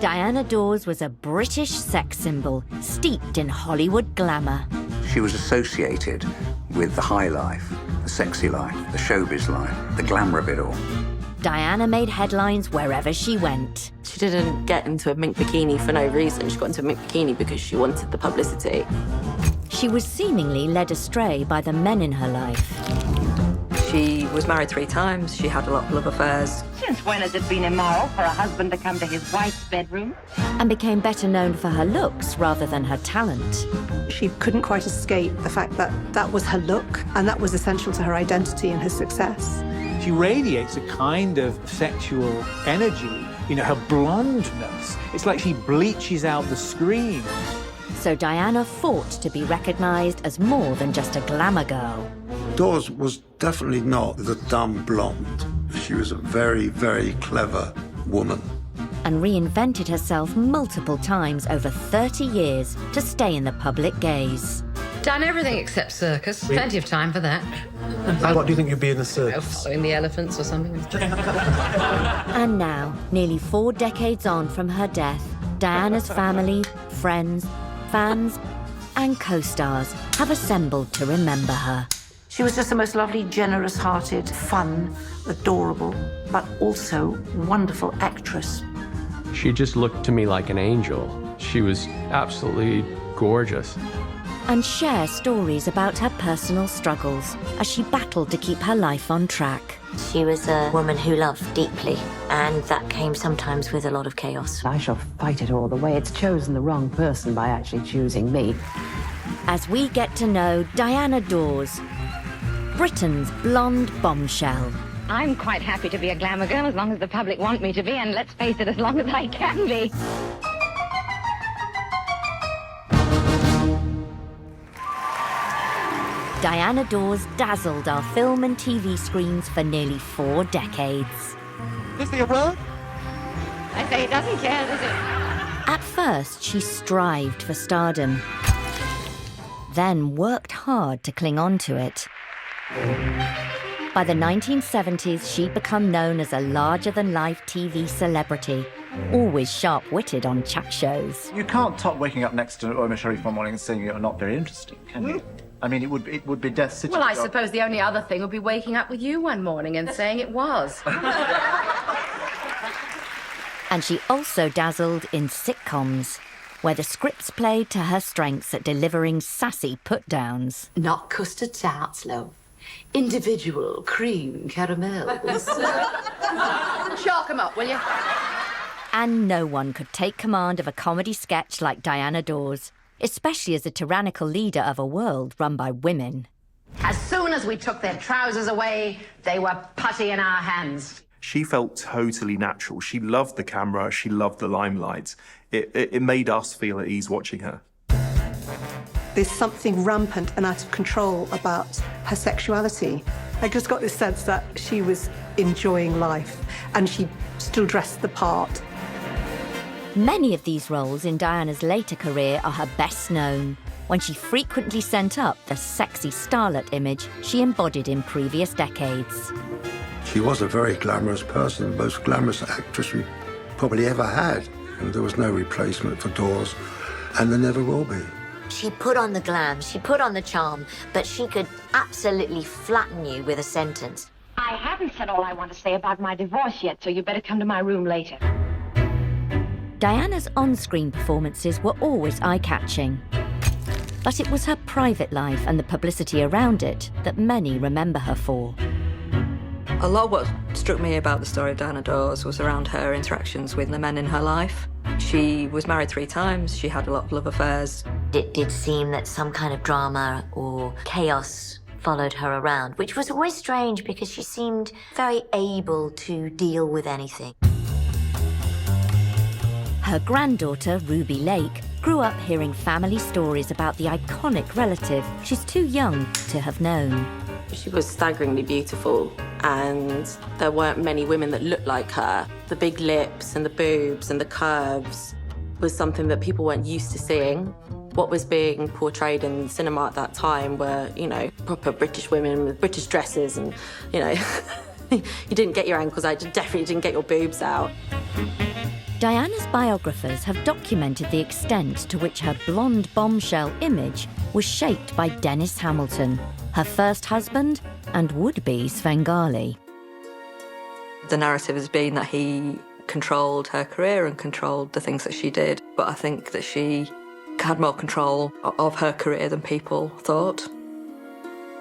Diana Dors was a British sex symbol, steeped in Hollywood glamour. She was associated with the high life, the sexy life, the showbiz life, the glamour of it all. Diana made headlines wherever she went. She didn't get into a mink bikini for no reason. She got into a mink bikini because she wanted the publicity. She was seemingly led astray by the men in her life. She was married 3 times. She had a lot of love affairs. Since when has it been immoral for a husband to come to his wife's bedroom? And became better known for her looks rather than her talent. She couldn't quite escape the fact that that was her look, and that was essential to her identity and her success. She radiates a kind of sexual energy, you know, her blondness. It's like she bleaches out the screen. So Diana fought to be recognised as more than just a glamour girl. Dors was definitely not the dumb blonde. She was a very, very clever woman. And reinvented herself multiple times over 30 years to stay in the public gaze. Done everything except circus. Plenty of time for that. What do you think you'd be in the circus? Following the elephants or something. And now, nearly 4 decades on from her death, Diana's family, friends, fans, and co-stars have assembled to remember her. She was just the most lovely, generous-hearted, fun, adorable, but also wonderful actress. She just looked to me like an angel. She was absolutely gorgeous. And share stories about her personal struggles as she battled to keep her life on track. She was a woman who loved deeply, and that came sometimes with a lot of chaos. I shall fight it all the way. It's chosen the wrong person by actually choosing me. As we get to know Diana Dors, Britain's blonde bombshell. I'm quite happy to be a glamour girl as long as the public want me to be, and let's face it, as long as I can be. Diana Dors dazzled our film and TV screens for nearly 4 decades. Is there a road? I say it doesn't care, does it? At first, she strived for stardom, then worked hard to cling on to it. By the 1970s, she'd become known as a larger-than-life TV celebrity, always sharp-witted on chat shows. You can't top waking up next to Omar Sharif one morning and saying you're not very interesting, can you? I mean, it would be death sitting. Well, I suppose the only other thing would be waking up with you one morning and saying it was. And she also dazzled in sitcoms, where the scripts played to her strengths at delivering sassy put-downs. Not custard tarts, love. Individual cream caramels. Chalk 'em up, will you? And no one could take command of a comedy sketch like Diana Dors, especially as a tyrannical leader of a world run by women. As soon as we took their trousers away, they were putty in our hands. She felt totally natural. She loved the camera. She loved the limelight. It made us feel at ease watching her. There's something rampant and out of control about her sexuality. I just got this sense that she was enjoying life and she still dressed the part. Many of these roles in Diana's later career are her best known, when she frequently sent up the sexy starlet image she embodied in previous decades. She was a very glamorous person, the most glamorous actress we probably ever had. And there was no replacement for Dors, and there never will be. She put on the glam, she put on the charm, but she could absolutely flatten you with a sentence. I haven't said all I want to say about my divorce yet, so you better come to my room later. Diana's on-screen performances were always eye-catching. But it was her private life and the publicity around it that many remember her for. A lot of what struck me about the story of Diana Dors was around her interactions with the men in her life. She was married 3 times. She had a lot of love affairs. It did seem that some kind of drama or chaos followed her around, which was always strange because she seemed very able to deal with anything. Her granddaughter, Ruby Lake, grew up hearing family stories about the iconic relative she's too young to have known. She was staggeringly beautiful, and there weren't many women that looked like her. The big lips and the boobs and the curves was something that people weren't used to seeing. What was being portrayed in cinema at that time were, you know, proper British women with British dresses and, you know, you didn't get your ankles out, you definitely didn't get your boobs out. Diana's biographers have documented the extent to which her blonde bombshell image was shaped by Dennis Hamilton, her first husband and would-be Svengali. The narrative has been that he controlled her career and controlled the things that she did, but I think that she had more control of her career than people thought.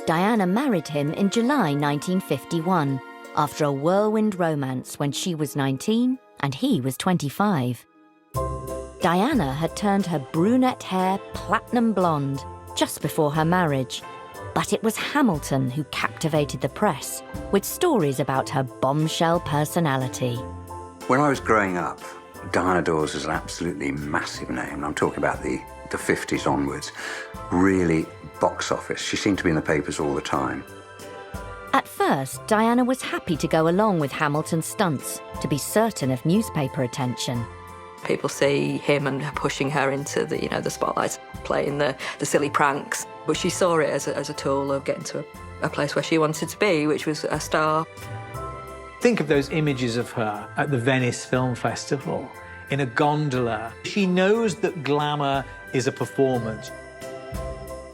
Diana married him in July 1951, after a whirlwind romance when she was 19 and he was 25. Diana had turned her brunette hair platinum blonde just before her marriage, but it was Hamilton who captivated the press with stories about her bombshell personality. When I was growing up, Diana Dors was an absolutely massive name. I'm talking about the 50s onwards. Really box office. She seemed to be in the papers all the time. At first, Diana was happy to go along with Hamilton's stunts to be certain of newspaper attention. People see him and pushing her into the spotlight, playing the silly pranks. But she saw it as a tool of getting to a place where she wanted to be, which was a star. Think of those images of her at the Venice Film Festival, in a gondola. She knows that glamour is a performance.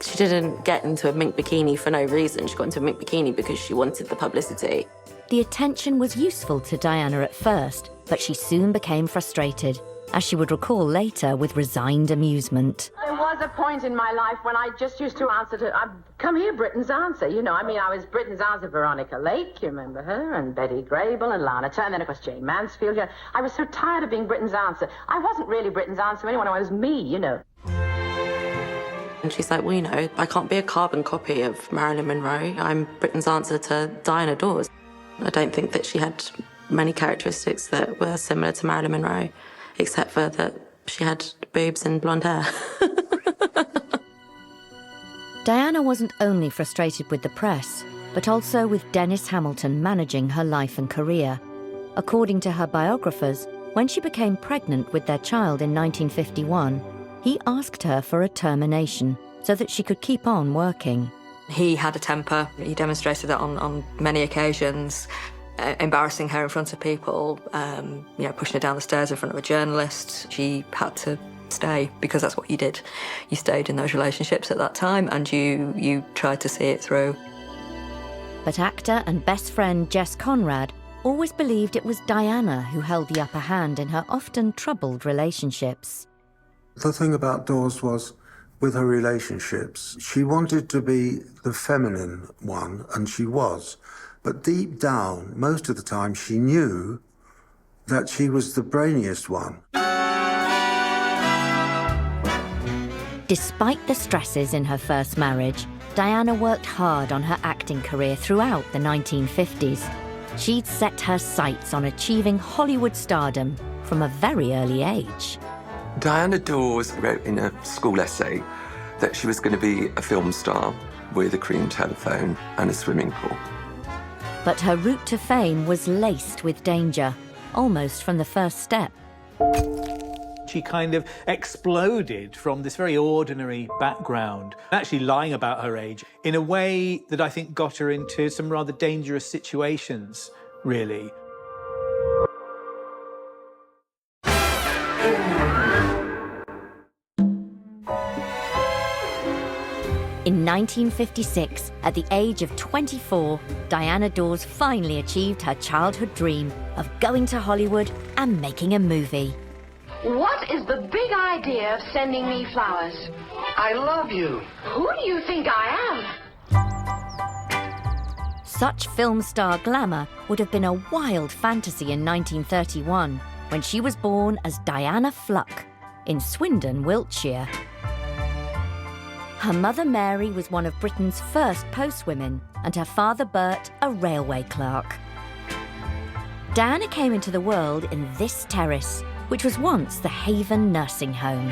She didn't get into a mink bikini for no reason. She got into a mink bikini because she wanted the publicity. The attention was useful to Diana at first, but she soon became frustrated, as she would recall later with resigned amusement. There was a point in my life when I just used to answer to, come here, Britain's answer. You know, I mean, I was Britain's answer, Veronica Lake, you remember her, and Betty Grable and Lana Turner, and then, of course, Jane Mansfield. You know, I was so tired of being Britain's answer. I wasn't really Britain's answer to anyone. I was me, you know. And she's like, well, I can't be a carbon copy of Marilyn Monroe. I'm Britain's answer to Diana Dors. I don't think that she had many characteristics that were similar to Marilyn Monroe, except for that she had boobs and blonde hair. Diana wasn't only frustrated with the press, but also with Dennis Hamilton managing her life and career. According to her biographers, when she became pregnant with their child in 1951, he asked her for a termination so that she could keep on working. He had a temper. He demonstrated that on many occasions, embarrassing her in front of people, pushing her down the stairs in front of a journalist. She had to stay because that's what you did. You stayed in those relationships at that time and you tried to see it through. But actor and best friend Jess CONRAD always believed it was Diana who held the upper hand in her often troubled relationships. The thing about Dors was, with her relationships, she wanted to be the feminine one, and she was. But deep down, most of the time, she knew that she was the brainiest one. Despite the stresses in her first marriage, Diana worked hard on her acting career throughout the 1950s. She'd set her sights on achieving Hollywood stardom from a very early age. Diana Dors wrote in a school essay that she was going to be a film star with a cream telephone and a swimming pool. But her route to fame was laced with danger, almost from the first step. She kind of exploded from this very ordinary background, actually lying about her age, in a way that I think got her into some rather dangerous situations, really. In 1956, at the age of 24, Diana Dors finally achieved her childhood dream of going to Hollywood and making a movie. What is the big idea of sending me flowers? I love you. Who do you think I am? Such film star glamour would have been a wild fantasy in 1931, when she was born as Diana Fluck in Swindon, Wiltshire. Her mother Mary was one of Britain's first postwomen, and her father Bert a railway clerk. Diana came into the world in this terrace, which was once the Haven nursing home.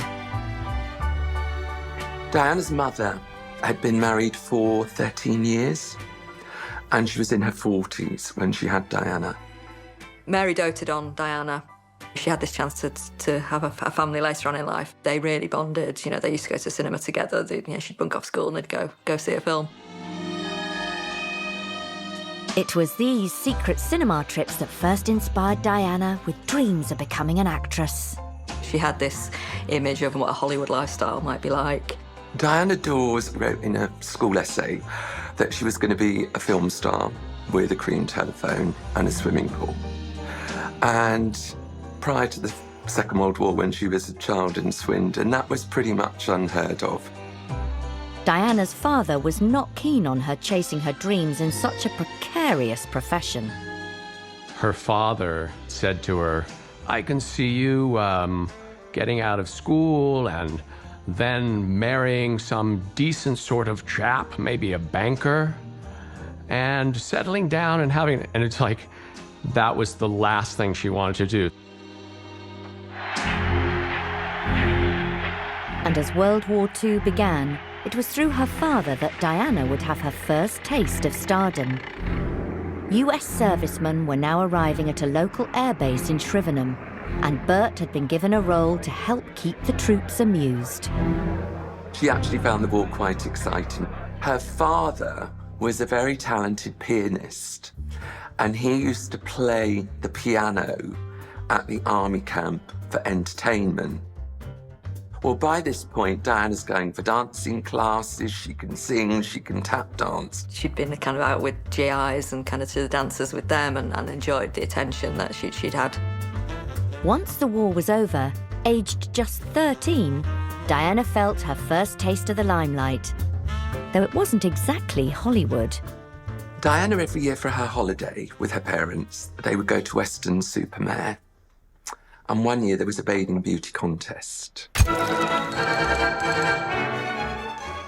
Diana's mother had been married for 13 years, and she was in her 40s when she had Diana. Mary doted on Diana. She had this chance to have a family later on in life. They really bonded. They used to go to the cinema together. She'd bunk off school and they'd go see a film. It was these secret cinema trips that first inspired Diana with dreams of becoming an actress. She had this image of what a Hollywood lifestyle might be like. Diana Dors wrote in a school essay that she was going to be a film star with a cream telephone and a swimming pool. And prior to the Second World War, when she was a child in Swindon, that was pretty much unheard of. Diana's father was not keen on her chasing her dreams in such a precarious profession. Her father said to her, I can see you getting out of school and then marrying some decent sort of chap, maybe a banker, and settling down and having, and it's like, that was the last thing she wanted to do. And as World War II began, it was through her father that Diana would have her first taste of stardom. US servicemen were now arriving at a local airbase in Shrivenham, and Bert had been given a role to help keep the troops amused. She actually found the war quite exciting. Her father was a very talented pianist, and he used to play the piano at the army camp for entertainment. Well, by this point, Diana's going for dancing classes. She can sing, she can tap dance. She'd been kind of out with GIs and kind of to the dancers with them and enjoyed the attention that she'd had. Once the war was over, aged just 13, Diana felt her first taste of the limelight, though it wasn't exactly Hollywood. Diana, every year for her holiday with her parents, they would go to Weston-super-Mare. And one year there was a bathing beauty contest.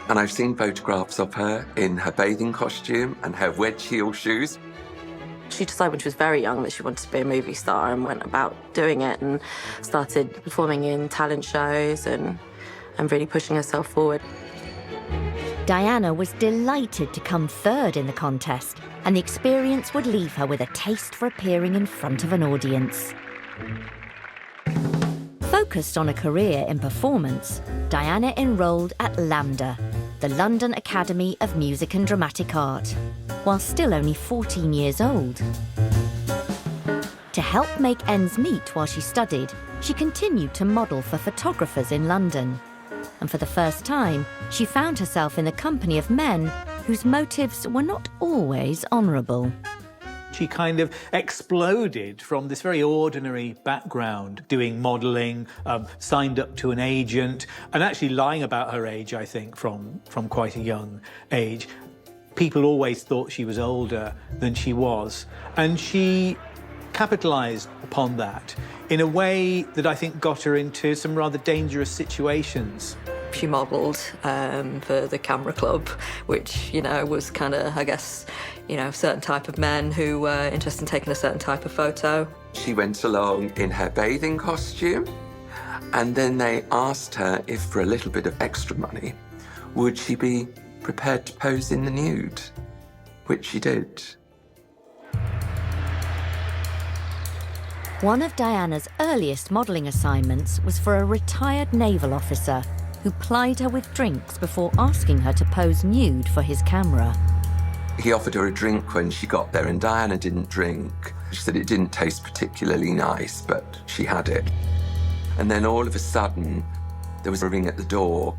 And I've seen photographs of her in her bathing costume and her wedge heel shoes. She decided when she was very young that she wanted to be a movie star and went about doing it and started performing in talent shows and really pushing herself forward. Diana was delighted to come third in the contest, and the experience would leave her with a taste for appearing in front of an audience. Focused on a career in performance, Diana enrolled at LAMDA, the London Academy of Music and Dramatic Art, while still only 14 years old. To help make ends meet while she studied, she continued to model for photographers in London. And for the first time, she found herself in the company of men whose motives were not always honourable. She kind of exploded from this very ordinary background, doing modelling, signed up to an agent, and actually lying about her age, I think, from quite a young age. People always thought she was older than she was, and she capitalised upon that in a way that I think got her into some rather dangerous situations. She modelled for the Camera Club, which, you know, was kind of, I guess, you know, a certain type of men who were interested in taking a certain type of photo. She went along in her bathing costume, and then they asked her if, for a little bit of extra money, would she be prepared to pose in the nude, which she did. One of Diana's earliest modelling assignments was for a retired naval officer who plied her with drinks before asking her to pose nude for his camera. He offered her a drink when she got there, and Diana didn't drink. She said it didn't taste particularly nice, but she had it. And then all of a sudden, there was a ring at the door,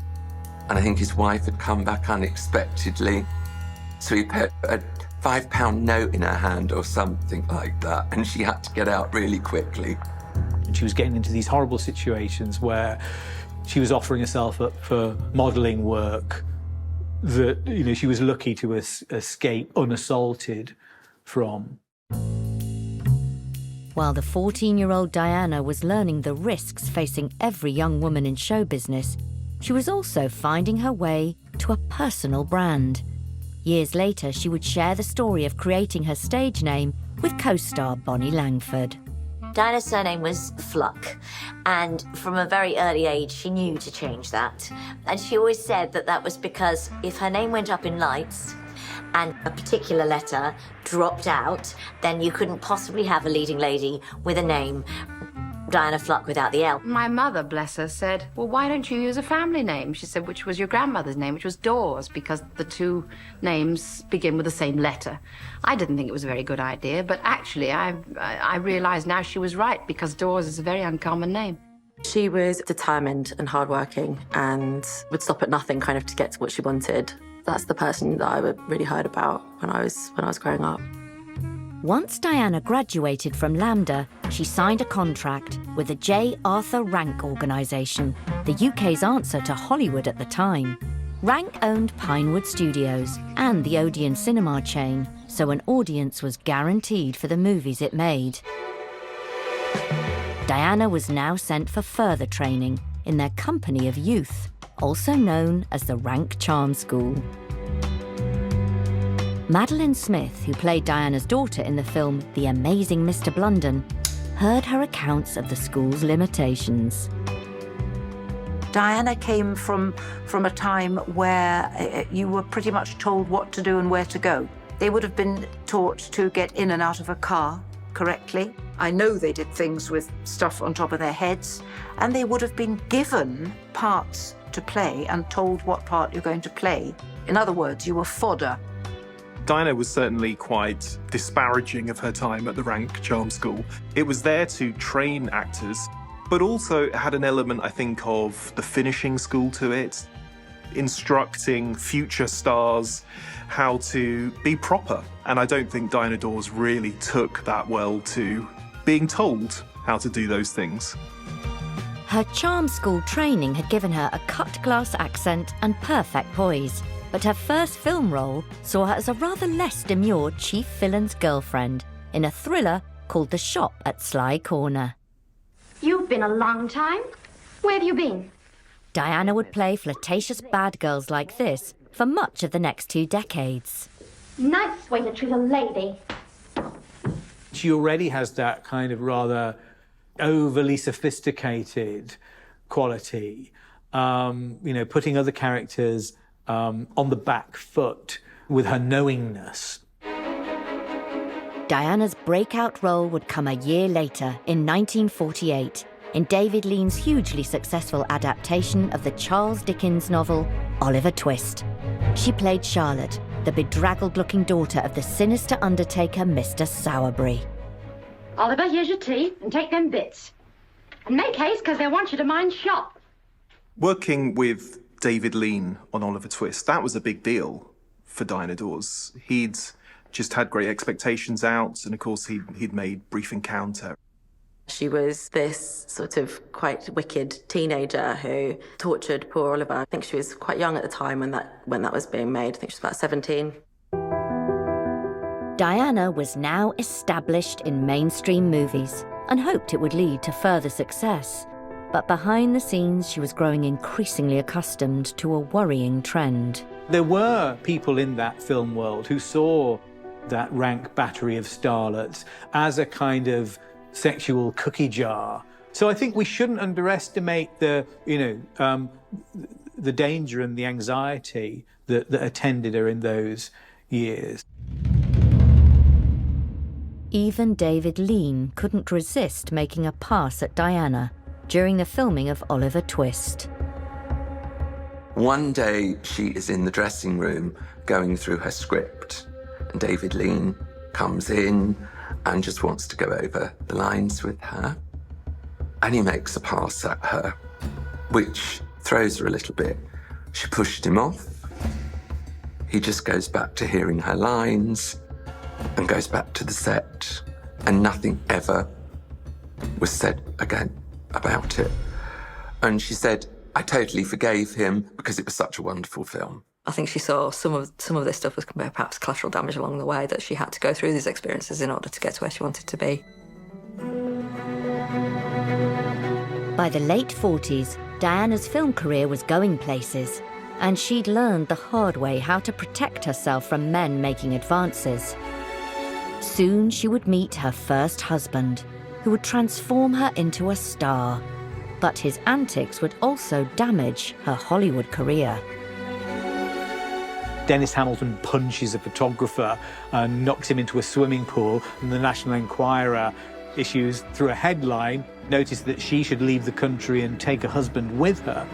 and I think his wife had come back unexpectedly. So he put a £5 note in her hand or something like that, and she had to get out really quickly. And she was getting into these horrible situations where she was offering herself up for modelling work that, you know, she was lucky to escape unassaulted from. While the 14-year-old Diana was learning the risks facing every young woman in show business, she was also finding her way to a personal brand. Years later, she would share the story of creating her stage name with co-star Bonnie Langford. Diana's surname was Fluck, and from a very early age, she knew to change that. And she always said that that was because if her name went up in lights and a particular letter dropped out, then you couldn't possibly have a leading lady with a name Diana Fluck without the L. My mother, bless her, said, well, why don't you use a family name? She said, which was your grandmother's name, which was Dors, because the two names begin with the same letter. I didn't think it was a very good idea, but actually I realise now she was right, because Dors is a very uncommon name. She was determined and hardworking and would stop at nothing kind of to get to what she wanted. That's the person that I really heard about when I was growing up. Once Diana graduated from LAMDA, she signed a contract with the J. Arthur Rank organisation, the UK's answer to Hollywood at the time. Rank owned Pinewood Studios and the Odeon cinema chain, so an audience was guaranteed for the movies it made. Diana was now sent for further training in their company of youth, also known as the Rank Charm School. Madeline Smith, who played Diana's daughter in the film The Amazing Mr. Blunden, heard her accounts of the school's limitations. Diana came from a time where you were pretty much told what to do and where to go. They would have been taught to get in and out of a car correctly. I know they did things with stuff on top of their heads, and they would have been given parts to play and told what part you're going to play. In other words, you were fodder. Diana was certainly quite disparaging of her time at the Rank Charm School. It was there to train actors, but also it had an element, I think, of the finishing school to it, instructing future stars how to be proper. And I don't think Diana Dors really took that well to being told how to do those things. Her charm school training had given her a cut-glass accent and perfect poise, but her first film role saw her as a rather less demure chief villain's girlfriend in a thriller called The Shop at Sly Corner. You've been a long time. Where have you been? Diana would play flirtatious bad girls like this for much of the next 2 decades. Nice way to treat a lady. She already has that kind of rather overly sophisticated quality, putting other characters on the back foot with her knowingness. Diana's breakout role would come a year later, in 1948, in David Lean's hugely successful adaptation of the Charles Dickens novel Oliver Twist. She played Charlotte, the bedraggled-looking daughter of the sinister undertaker Mr. Sowerbury. Oliver, here's your tea, and take them bits. And make haste, because they want you to mind shop. Working with David Lean on Oliver Twist, that was a big deal for Diana Dors. He'd just had Great Expectations out, and of course he'd made Brief Encounter. She was this sort of quite wicked teenager who tortured poor Oliver. I think she was quite young at the time when that was being made. I think she was about 17. Diana was now established in mainstream movies and hoped it would lead to further success. But behind the scenes, she was growing increasingly accustomed to a worrying trend. There were people in that film world who saw that rank battery of starlets as a kind of sexual cookie jar. So I think we shouldn't underestimate the danger and the anxiety that attended her in those years. Even David Lean couldn't resist making a pass at Diana during the filming of Oliver Twist. One day, she is in the dressing room going through her script, and David Lean comes in and just wants to go over the lines with her. And he makes a pass at her, which throws her a little bit. She pushed him off. He just goes back to hearing her lines and goes back to the set, and nothing ever was said again about it. And she said, I totally forgave him because it was such a wonderful film. I think she saw some of this stuff was perhaps collateral damage along the way, that she had to go through these experiences in order to get to where she wanted to be. By the late 40s, Diana's film career was going places, and she'd learned the hard way how to protect herself from men making advances. Soon she would meet her first husband, who would transform her into a star. But his antics would also damage her Hollywood career. Dennis Hamilton punches a photographer and knocks him into a swimming pool, and the National Enquirer issues through a headline, noticed that she should leave the country and take a husband with her.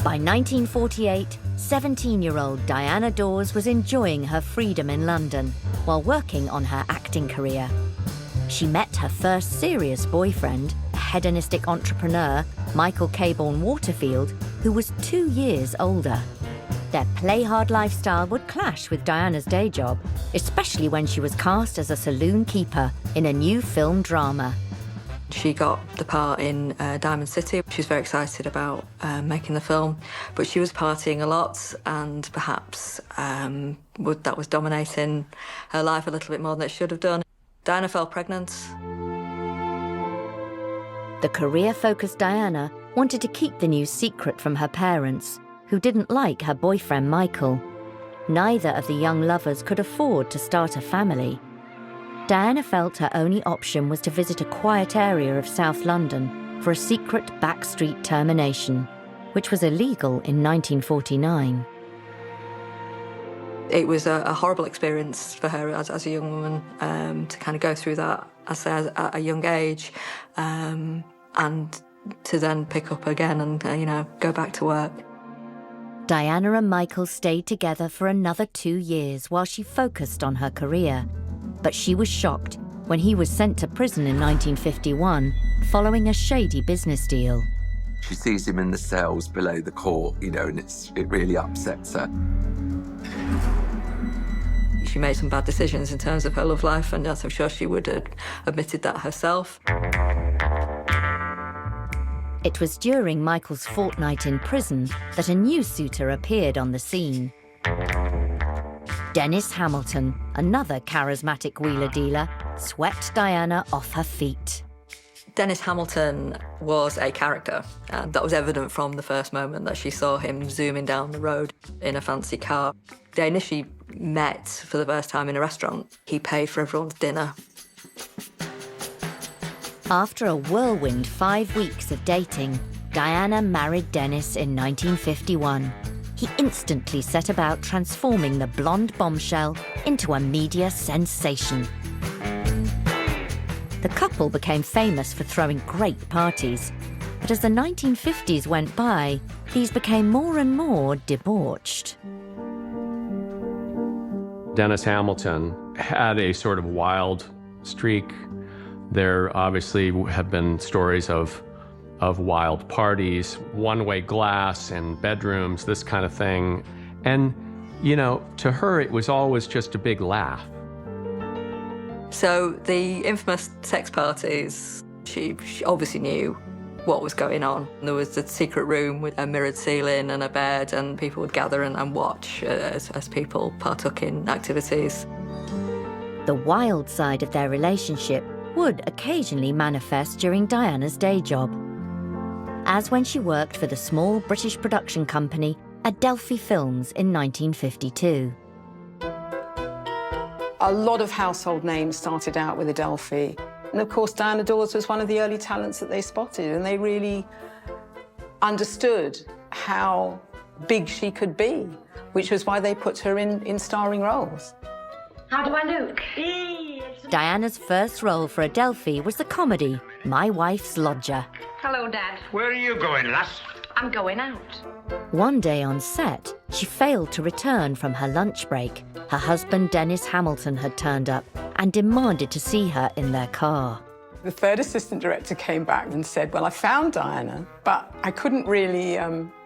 By 1948, 17-year-old Diana Dors was enjoying her freedom in London while working on her acting career. She met her first serious boyfriend, a hedonistic entrepreneur, Michael Cabourn Waterfield, who was 2 years older. Their play-hard lifestyle would clash with Diana's day job, especially when she was cast as a saloon keeper in a new film drama. She got the part in Diamond City. She was very excited about making the film, but she was partying a lot, and perhaps that was dominating her life a little bit more than it should have done. Diana fell pregnant. The career-focused Diana wanted to keep the news secret from her parents, who didn't like her boyfriend Michael. Neither of the young lovers could afford to start a family. Diana felt her only option was to visit a quiet area of South London for a secret backstreet termination, which was illegal in 1949. It was a horrible experience for her as a young woman to kind of go through that, I say, at a young age, and to then pick up again and, go back to work. Diana and Michael stayed together for another 2 years while she focused on her career. But she was shocked when he was sent to prison in 1951 following a shady business deal. She sees him in the cells below the court, and it really upsets her. She made some bad decisions in terms of her love life, and I'm sure she would have admitted that herself. It was during Michael's fortnight in prison that a new suitor appeared on the scene. Dennis Hamilton, another charismatic wheeler dealer, swept Diana off her feet. Dennis Hamilton was a character, and that was evident from the first moment that she saw him zooming down the road in a fancy car. They initially met for the first time in a restaurant. He paid for everyone's dinner. After a whirlwind 5 weeks of dating, Diana married Dennis in 1951. He instantly set about transforming the blonde bombshell into a media sensation. The couple became famous for throwing great parties, but as the 1950s went by, these became more and more debauched. Dennis Hamilton had a sort of wild streak. There obviously have been stories of wild parties, one-way glass in bedrooms, this kind of thing. And, to her, it was always just a big laugh. So the infamous sex parties, she obviously knew what was going on. There was a secret room with a mirrored ceiling and a bed, and people would gather and watch as people partook in activities. The wild side of their relationship would occasionally manifest during Diana's day job, as when she worked for the small British production company Adelphi Films in 1952. A lot of household names started out with Adelphi. And of course, Diana Dors was one of the early talents that they spotted, and they really understood how big she could be, which was why they put her in starring roles. How do I look? Diana's first role for Adelphi was the comedy My Wife's Lodger. Hello, Dad. Where are you going, lass? I'm going out. One day on set, she failed to return from her lunch break. Her husband, Dennis Hamilton, had turned up and demanded to see her in their car. The third assistant director came back and said, well, I found Diana, but I couldn't really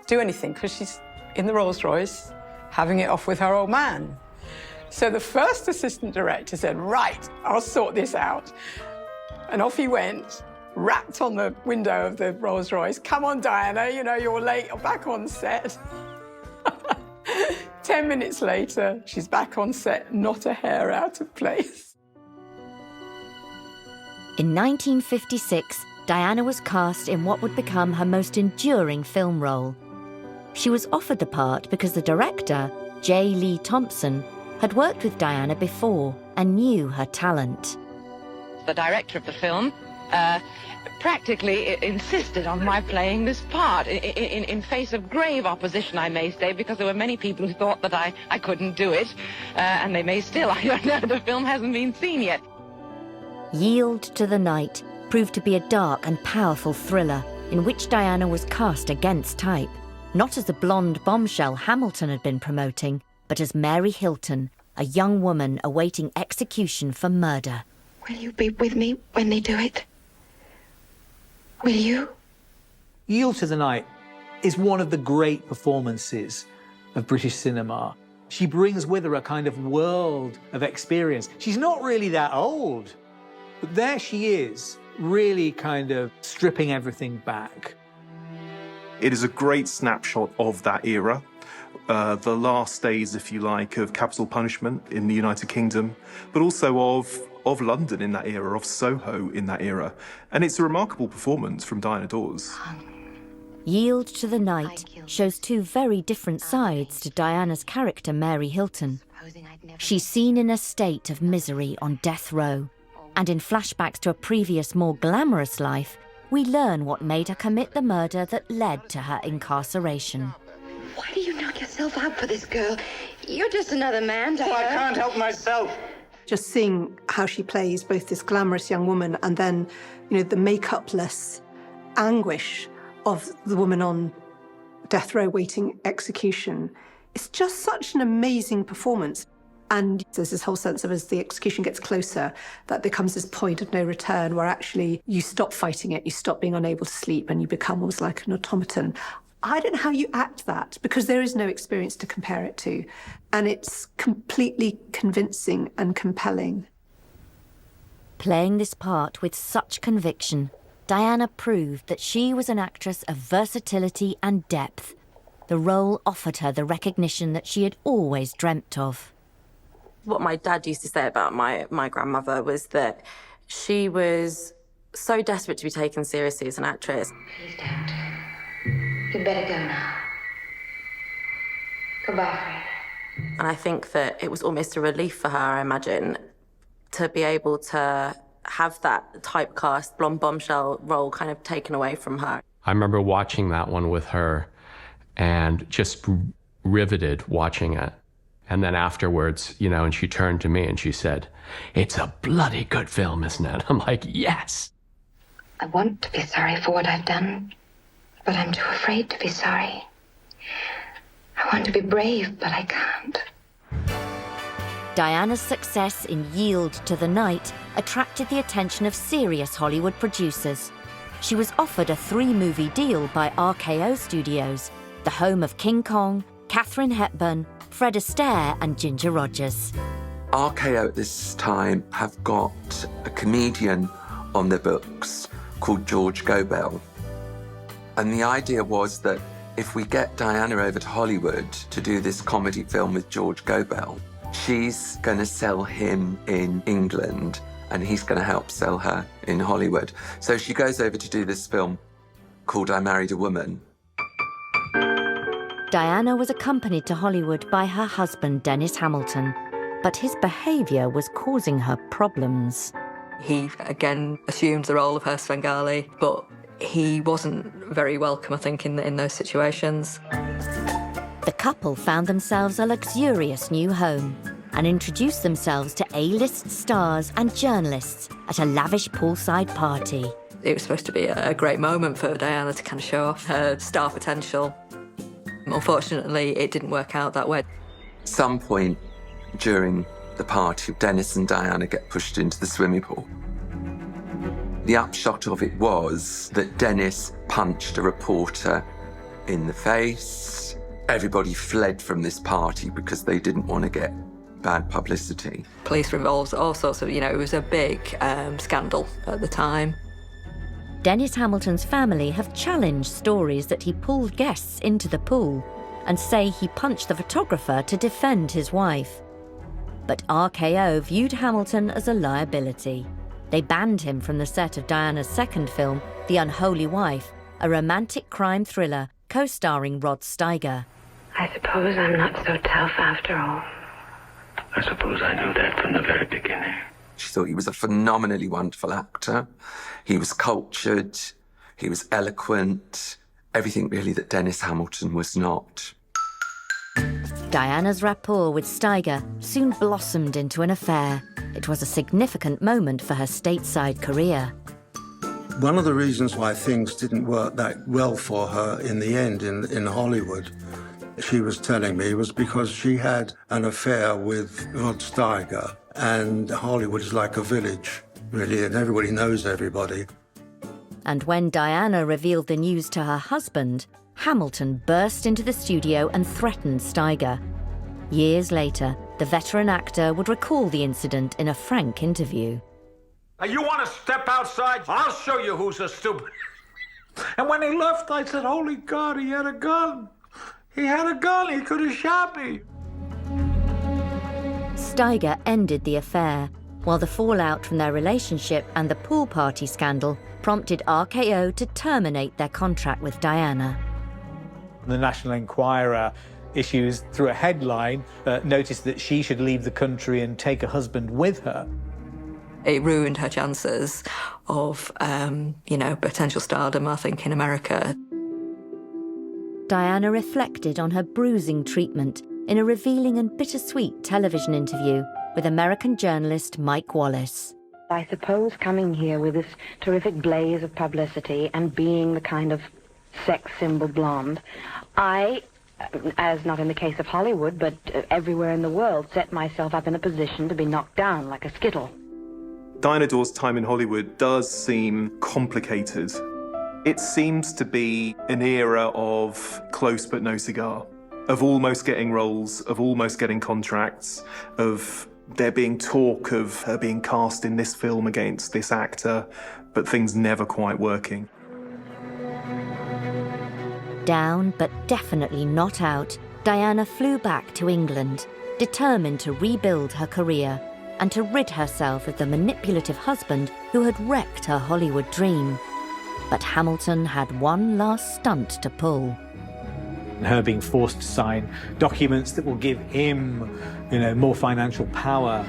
do anything because she's in the Rolls Royce having it off with her old man. So the first assistant director said, right, I'll sort this out. And off he went, rapped on the window of the Rolls Royce, come on, Diana, you're late, you're back on set. 10 minutes later, she's back on set, not a hair out of place. In 1956, Diana was cast in what would become her most enduring film role. She was offered the part because the director, J. Lee Thompson, had worked with Diana before and knew her talent. The director of the film practically insisted on my playing this part, in face of grave opposition, I may say, because there were many people who thought that I couldn't do it, and they may still. I don't know, the film hasn't been seen yet. Yield to the Night proved to be a dark and powerful thriller in which Diana was cast against type, not as the blonde bombshell Hamilton had been promoting, but as Mary Hilton, a young woman awaiting execution for murder. Will you be with me when they do it? Will you? Yield to the Night is one of the great performances of British cinema. She brings with her a kind of world of experience. She's not really that old, but there she is, really kind of stripping everything back. It is a great snapshot of that era. The last days, if you like, of capital punishment in the United Kingdom, but also of London in that era, of Soho in that era. And it's a remarkable performance from Diana Dors. Yield to the Night shows two very different sides to Diana's character, Mary Hilton. She's seen in a state of misery on death row, and in flashbacks to a previous, more glamorous life, we learn what made her commit the murder that led to her incarceration. Why do you knock yourself out for this girl? You're just another man to her. I can't help myself. Just seeing how she plays both this glamorous young woman and then, you know, the makeupless anguish of the woman on death row waiting execution. It's just such an amazing performance. And there's this whole sense of, as the execution gets closer, that there comes this point of no return where actually you stop fighting it, you stop being unable to sleep, and you become almost like an automaton. I don't know how you act that, because there is no experience to compare it to. And it's completely convincing and compelling. Playing this part with such conviction, Diana proved that she was an actress of versatility and depth. The role offered her the recognition that she had always dreamt of. What my dad used to say about my grandmother was that she was so desperate to be taken seriously as an actress. Please don't. You'd better go now. Goodbye, Fred. And I think that it was almost a relief for her, I imagine, to be able to have that typecast blonde bombshell role kind of taken away from her. I remember watching that one with her and just riveted watching it. And then afterwards, you know, and she turned to me and she said, "It's a bloody good film, isn't it?" I'm like, yes. I want to be sorry for what I've done, but I'm too afraid to be sorry. I want to be brave, but I can't. Diana's success in Yield to the Night attracted the attention of serious Hollywood producers. She was offered a 3-movie deal by RKO Studios, the home of King Kong, Katharine Hepburn, Fred Astaire and Ginger Rogers. RKO at this time have got a comedian on their books called George Gobel. And the idea was that if we get Diana over to Hollywood to do this comedy film with George Gobel, she's going to sell him in England and he's going to help sell her in Hollywood. So she goes over to do this film called I Married a Woman. Diana was accompanied to Hollywood by her husband, Dennis Hamilton, but his behaviour was causing her problems. He, again, assumed the role of her Svengali, but he wasn't very welcome, I think, in those situations. The couple found themselves a luxurious new home and introduced themselves to A-list stars and journalists at a lavish poolside party. It was supposed to be a great moment for Diana to kind of show off her star potential. Unfortunately, it didn't work out that way. At some point during the party, Dennis and Diana get pushed into the swimming pool. The upshot of it was that Dennis punched a reporter in the face. Everybody fled from this party because they didn't want to get bad publicity. Police were involved, all sorts of, it was a big scandal at the time. Dennis Hamilton's family have challenged stories that he pulled guests into the pool and say he punched the photographer to defend his wife. But RKO viewed Hamilton as a liability. They banned him from the set of Diana's second film, The Unholy Wife, a romantic crime thriller co-starring Rod Steiger. I suppose I'm not so tough after all. I suppose I knew that from the very beginning. She thought he was a phenomenally wonderful actor. He was cultured, he was eloquent, everything really that Dennis Hamilton was not. Diana's rapport with Steiger soon blossomed into an affair. It was a significant moment for her stateside career. One of the reasons why things didn't work that well for her in the end in Hollywood, she was telling me, was because she had an affair with Rod Steiger, and Hollywood is like a village, really, and everybody knows everybody. And when Diana revealed the news to her husband, Hamilton burst into the studio and threatened Steiger. Years later, the veteran actor would recall the incident in a frank interview. You want to step outside? I'll show you who's a stupid. And when he left, I said, holy God, he had a gun. He had a gun, he could have shot me. Steiger ended the affair, while the fallout from their relationship and the pool party scandal prompted RKO to terminate their contract with Diana. The National Enquirer issues, through a headline, noticed that she should leave the country and take her husband with her. It ruined her chances of, potential stardom, I think, in America. Diana reflected on her bruising treatment in a revealing and bittersweet television interview with American journalist Mike Wallace. I suppose coming here with this terrific blaze of publicity and being the kind of sex symbol blonde, I, as not in the case of Hollywood, but everywhere in the world, set myself up in a position to be knocked down like a skittle. Diana Dors' time in Hollywood does seem complicated. It seems to be an era of close but no cigar, of almost getting roles, of almost getting contracts, of there being talk of her being cast in this film against this actor, but things never quite working. Down, but definitely not out, Diana flew back to England, determined to rebuild her career and to rid herself of the manipulative husband who had wrecked her Hollywood dream. But Hamilton had one last stunt to pull. Her being forced to sign documents that will give him, more financial power.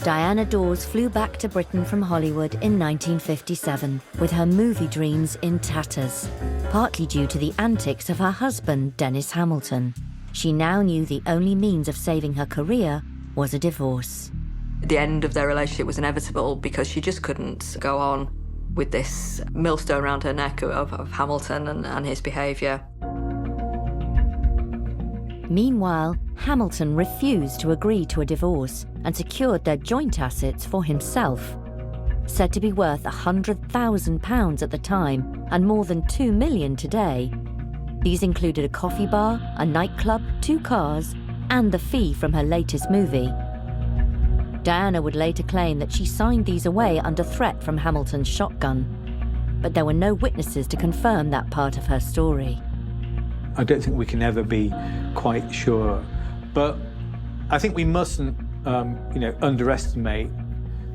Diana Dors flew back to Britain from Hollywood in 1957 with her movie dreams in tatters, partly due to the antics of her husband, Dennis Hamilton. She now knew the only means of saving her career was a divorce. The end of their relationship was inevitable because she just couldn't go on with this millstone around her neck of Hamilton and his behaviour. Meanwhile, Hamilton refused to agree to a divorce and secured their joint assets for himself. Said to be worth £100,000 at the time and more than £2 million today. These included a coffee bar, a nightclub, 2 cars, and the fee from her latest movie. Diana would later claim that she signed these away under threat from Hamilton's shotgun, but there were no witnesses to confirm that part of her story. I don't think we can ever be quite sure, but I think we mustn't, underestimate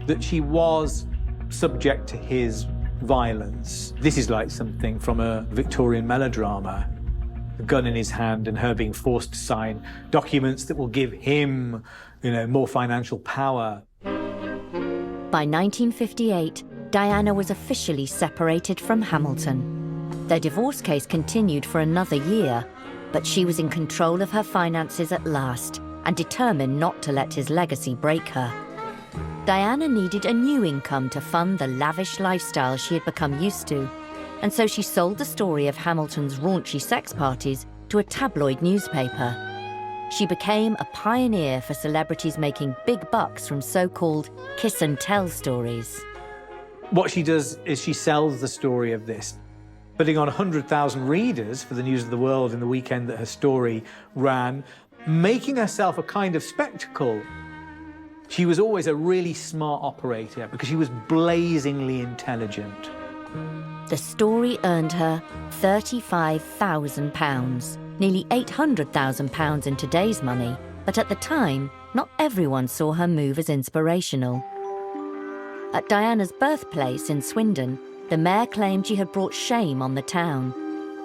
that she was subject to his violence. This is like something from a Victorian melodrama. The gun in his hand and her being forced to sign documents that will give him, more financial power. By 1958, Diana was officially separated from Hamilton. Their divorce case continued for another year, but she was in control of her finances at last and determined not to let his legacy break her. Diana needed a new income to fund the lavish lifestyle she had become used to, and so she sold the story of Hamilton's raunchy sex parties to a tabloid newspaper. She became a pioneer for celebrities making big bucks from so-called kiss and tell stories. What she does is she sells the story of this, putting on 100,000 readers for the News of the World in the weekend that her story ran, making herself a kind of spectacle. She was always a really smart operator because she was blazingly intelligent. The story earned her £35,000, nearly £800,000 in today's money, but at the time, not everyone saw her move as inspirational. At Diana's birthplace in Swindon, the mayor claimed she had brought shame on the town.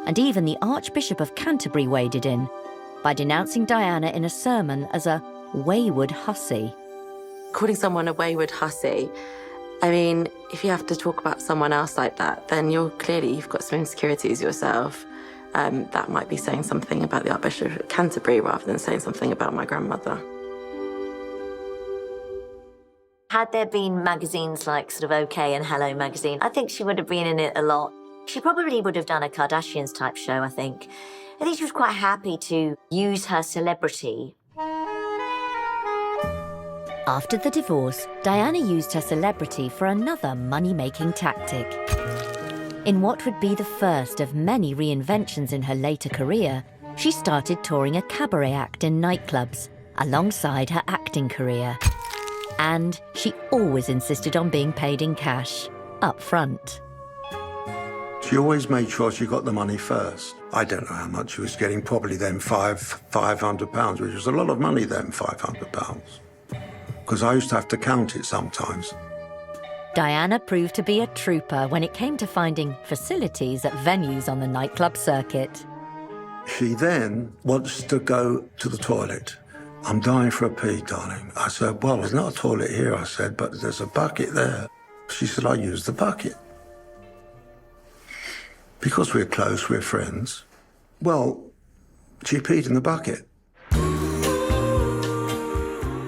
and even the Archbishop of Canterbury waded in by denouncing Diana in a sermon as a wayward hussy. Calling someone a wayward hussy, I mean, if you have to talk about someone else like that, then you've got some insecurities yourself. That might be saying something about the Archbishop of Canterbury rather than saying something about my grandmother. Had there been magazines like sort of OK and Hello magazine, I think she would have been in it a lot. She probably would have done a Kardashians type show, I think. I think she was quite happy to use her celebrity. After the divorce, Diana used her celebrity for another money-making tactic. In what would be the first of many reinventions in her later career, she started touring a cabaret act in nightclubs alongside her acting career. And she always insisted on being paid in cash, up front. She always made sure she got the money first. I don't know how much she was getting, probably then £500, which was a lot of money then, £500. Because I used to have to count it sometimes. Diana proved to be a trooper when it came to finding facilities at venues on the nightclub circuit. She then wants to go to the toilet. I'm dying for a pee, darling. I said, well, there's not a toilet here, I said, but there's a bucket there. She said, I use the bucket. Because we're close, we're friends. Well, she peed in the bucket.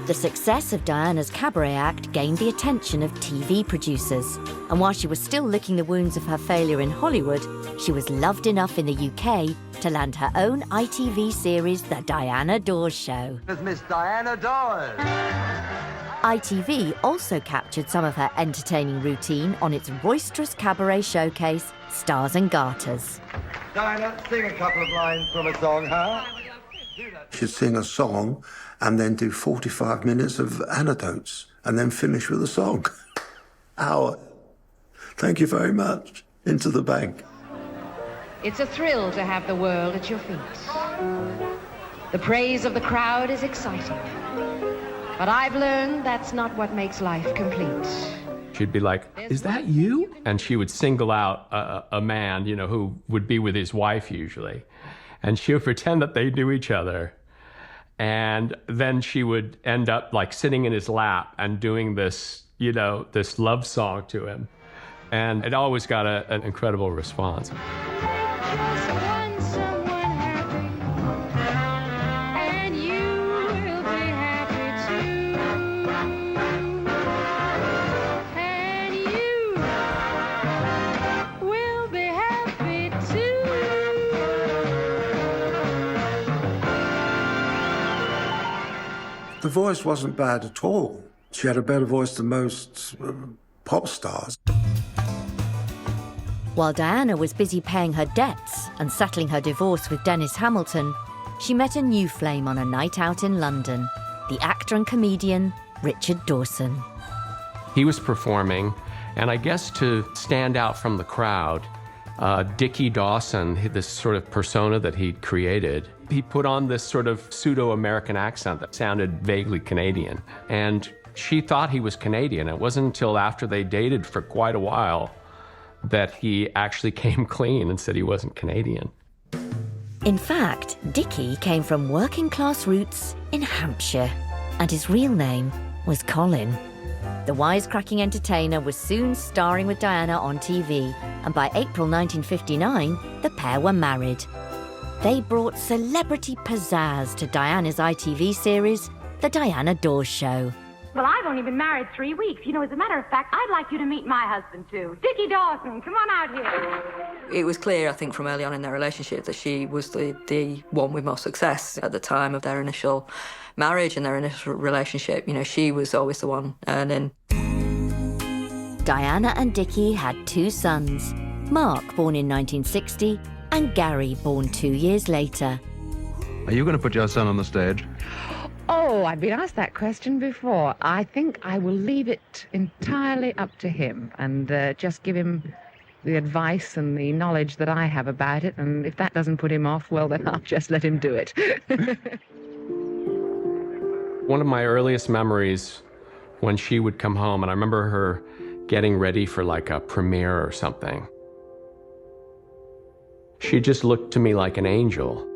The success of Diana's cabaret act gained the attention of TV producers. And while she was still licking the wounds of her failure in Hollywood, she was loved enough in the UK to land her own ITV series, The Diana Dors Show. With Miss Diana Dors. ITV also captured some of her entertaining routine on its roisterous cabaret showcase, Stars and Garters. Diana, sing a couple of lines from a song, huh? She'd sing a song and then do 45 minutes of anecdotes and then finish with a song. Hour. Thank you very much. Into the bank. It's a thrill to have the world at your feet. The praise of the crowd is exciting. But I've learned that's not what makes life complete. She'd be like, is that you? And she would single out a man, you know, who would be with his wife usually. And she would pretend that they knew each other. And then she would end up like sitting in his lap and doing this, you know, this love song to him. And it always got an incredible response. The voice wasn't bad at all. She had a better voice than most pop stars. While Diana was busy paying her debts and settling her divorce with Dennis Hamilton, she met a new flame on a night out in London, the actor and comedian Richard Dawson. He was performing, and I guess to stand out from the crowd, Dickie Dawson, this sort of persona that he'd created, he put on this sort of pseudo-American accent that sounded vaguely Canadian. And she thought he was Canadian. It wasn't until after they dated for quite a while that he actually came clean and said he wasn't Canadian. In fact, Dickie came from working-class roots in Hampshire, and his real name was Colin. The wisecracking entertainer was soon starring with Diana on TV, and by April 1959, the pair were married. They brought celebrity pizzazz to Diana's ITV series, The Diana Dors Show. Well, I've only been married 3 weeks. You know, as a matter of fact, I'd like you to meet my husband, too. Dickie Dawson, come on out here. It was clear, I think, from early on in their relationship that she was the one with more success. At the time of their initial marriage and their initial relationship, you know, she was always the one earning. Diana and Dickie had 2 sons, Mark, born in 1960, and Gary, born 2 years later. Are you going to put your son on the stage? Oh, I've been asked that question before. I think I will leave it entirely up to him and just give him the advice and the knowledge that I have about it. And if that doesn't put him off, well, then I'll just let him do it. One of my earliest memories when she would come home, and I remember her getting ready for like a premiere or something. She just looked to me like an angel.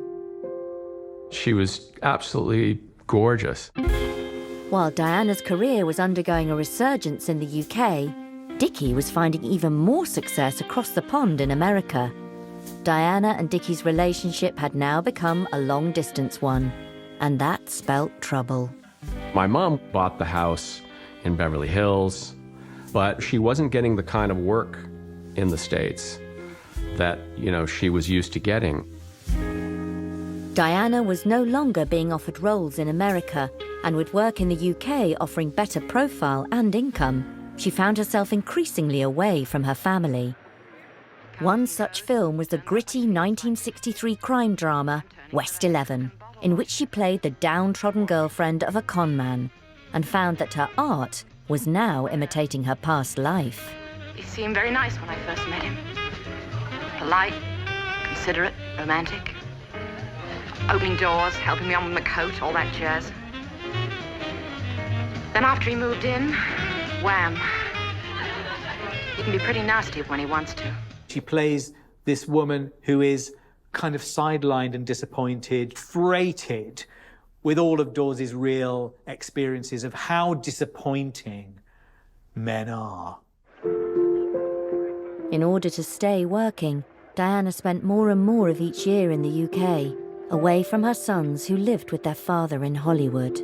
She was absolutely gorgeous. While Diana's career was undergoing a resurgence in the UK, Dickie was finding even more success across the pond in America. Diana and Dickie's relationship had now become a long-distance one, and that spelt trouble. My mom bought the house in Beverly Hills, but she wasn't getting the kind of work in the States that, she was used to getting. Diana was no longer being offered roles in America, and with work in the UK offering better profile and income, she found herself increasingly away from her family. One such film was the gritty 1963 crime drama, West 11, in which she played the downtrodden girlfriend of a con man, and found that her art was now imitating her past life. He seemed very nice when I first met him. Polite, considerate, romantic. Opening doors, helping me on with my coat, all that jazz. Then after he moved in, wham. He can be pretty nasty when he wants to. She plays this woman who is kind of sidelined and disappointed, freighted with all of Dors' real experiences of how disappointing men are. In order to stay working, Diana spent more and more of each year in the UK, away from her sons who lived with their father in Hollywood.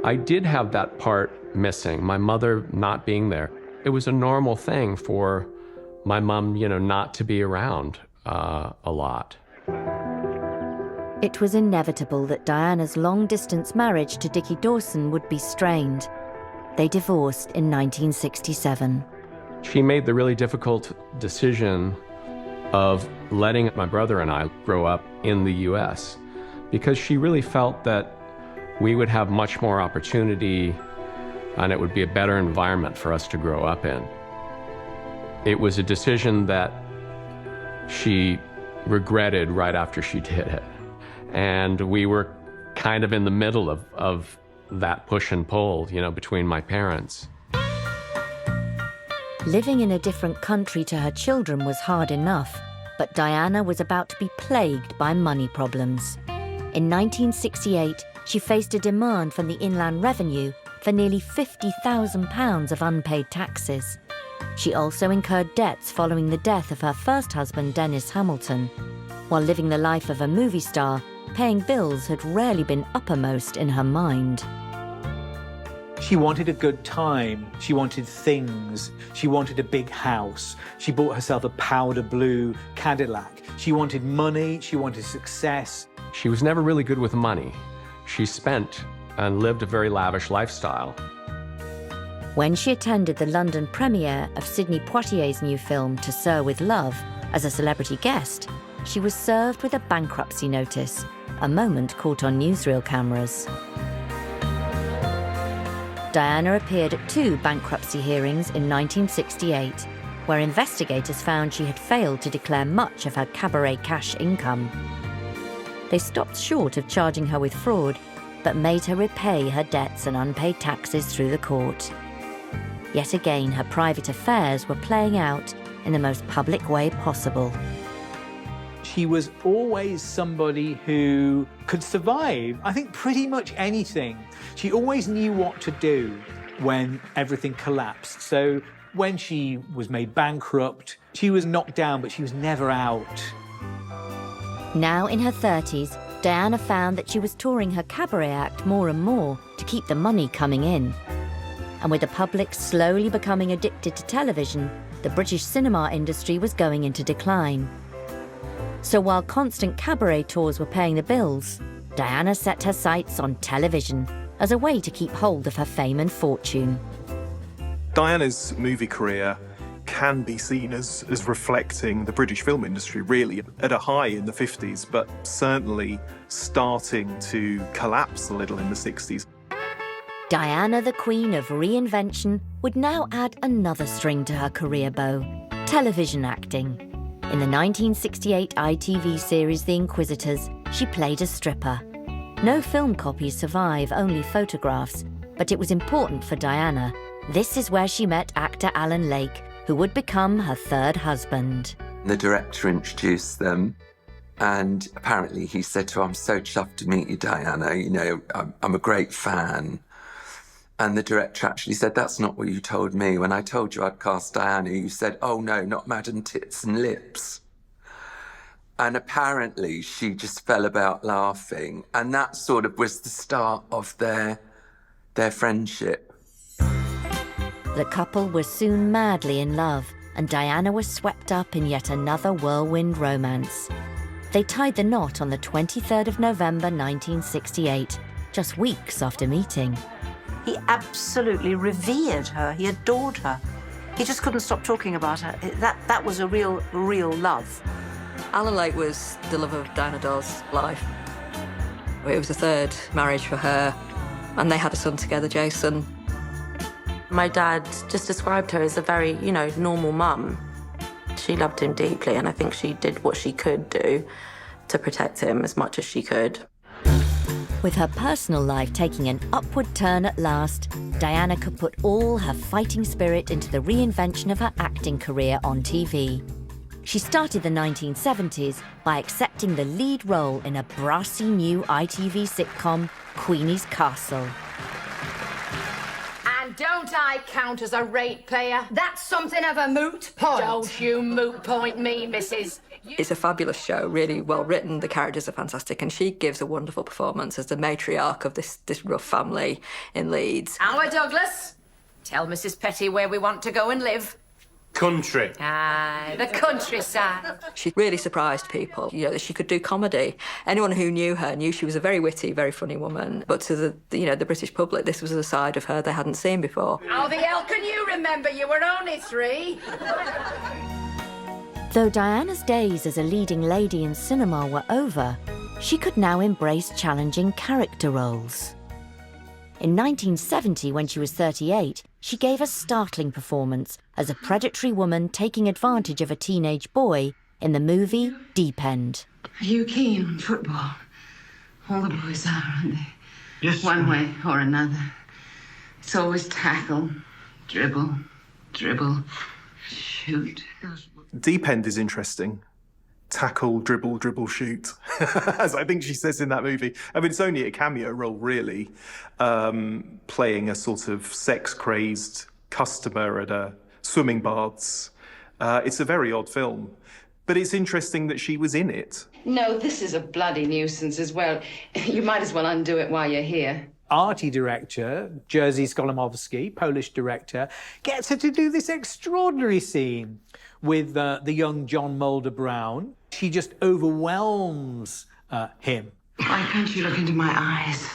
I did have that part missing, my mother not being there. It was a normal thing for my mom, not to be around a lot. It was inevitable that Diana's long-distance marriage to Dickie Dawson would be strained. They divorced in 1967. She made the really difficult decision of letting my brother and I grow up in the US because she really felt that we would have much more opportunity and it would be a better environment for us to grow up in. It was a decision that she regretted right after she did it. And we were kind of in the middle of that push and pull, between my parents. Living in a different country to her children was hard enough, but Diana was about to be plagued by money problems. In 1968, she faced a demand from the Inland Revenue for nearly £50,000 of unpaid taxes. She also incurred debts following the death of her first husband, Dennis Hamilton. While living the life of a movie star, paying bills had rarely been uppermost in her mind. She wanted a good time, she wanted things, she wanted a big house, she bought herself a powder blue Cadillac, she wanted money, she wanted success. She was never really good with money. She spent and lived a very lavish lifestyle. When she attended the London premiere of Sidney Poitier's new film To Sir with Love as a celebrity guest, she was served with a bankruptcy notice, a moment caught on newsreel cameras. Diana appeared at 2 bankruptcy hearings in 1968, where investigators found she had failed to declare much of her Cabaret cash income. They stopped short of charging her with fraud, but made her repay her debts and unpaid taxes through the court. Yet again, her private affairs were playing out in the most public way possible. She was always somebody who could survive, I think, pretty much anything. She always knew what to do when everything collapsed. So when she was made bankrupt, she was knocked down, but she was never out. Now in her 30s, Diana found that she was touring her cabaret act more and more to keep the money coming in. And with the public slowly becoming addicted to television, the British cinema industry was going into decline. So while constant cabaret tours were paying the bills, Diana set her sights on television as a way to keep hold of her fame and fortune. Diana's movie career can be seen as reflecting the British film industry, really, at a high in the 50s, but certainly starting to collapse a little in the 60s. Diana, the queen of reinvention, would now add another string to her career bow: television acting. In the 1968 ITV series The Inquisitors, she played a stripper. No film copies survive, only photographs, but it was important for Diana. This is where she met actor Alan Lake, who would become her third husband. The director introduced them, and apparently he said to her, "I'm so chuffed to meet you, Diana. You know, I'm a great fan." And the director actually said, "That's not what you told me. When I told you I'd cast Diana, you said, 'Oh no, not Madam Tits and Lips.'" And apparently she just fell about laughing, and that sort of was the start of their friendship. The couple were soon madly in love, and Diana was swept up in yet another whirlwind romance. They tied the knot on the 23rd of November 1968, just weeks after meeting. He absolutely revered her. He adored her. He just couldn't stop talking about her. That was a real love. Alan Lake was the love of Diana Dors' life. It was the third marriage for her, and they had a son together, Jason. My dad just described her as a very, normal mum. She loved him deeply, and I think she did what she could do to protect him as much as she could. With her personal life taking an upward turn at last, Diana could put all her fighting spirit into the reinvention of her acting career on TV. She started the 1970s by accepting the lead role in a brassy new ITV sitcom, Queenie's Castle. And don't I count as a ratepayer? That's something of a moot point. Don't you moot point me, missus. It's a fabulous show, really well written. The characters are fantastic, and she gives a wonderful performance as the matriarch of this rough family in Leeds. Our Douglas, tell Mrs. Petty where we want to go and live. Country. Aye, the countryside. She really surprised people, that she could do comedy. Anyone who knew her knew she was a very witty, very funny woman. But to the British public, this was a side of her they hadn't seen before. How the hell can you remember? You were only 3. Though Diana's days as a leading lady in cinema were over, she could now embrace challenging character roles. In 1970, when she was 38, she gave a startling performance as a predatory woman taking advantage of a teenage boy in the movie Deep End. Are you keen on football? All the boys are, aren't they? Yes. One way or another. It's always tackle, dribble, shoot. Deep End is interesting. Tackle, dribble, shoot. As I think she says in that movie. I mean, it's only a cameo role, really, playing a sort of sex-crazed customer at a swimming baths. It's a very odd film. But it's interesting that she was in it. No, this is a bloody nuisance as well. You might as well undo it while you're here. Arty director, Jerzy Skolimowski, Polish director, gets her to do this extraordinary scene with the young John Mulder-Brown. She just overwhelms him. Why can't you look into my eyes?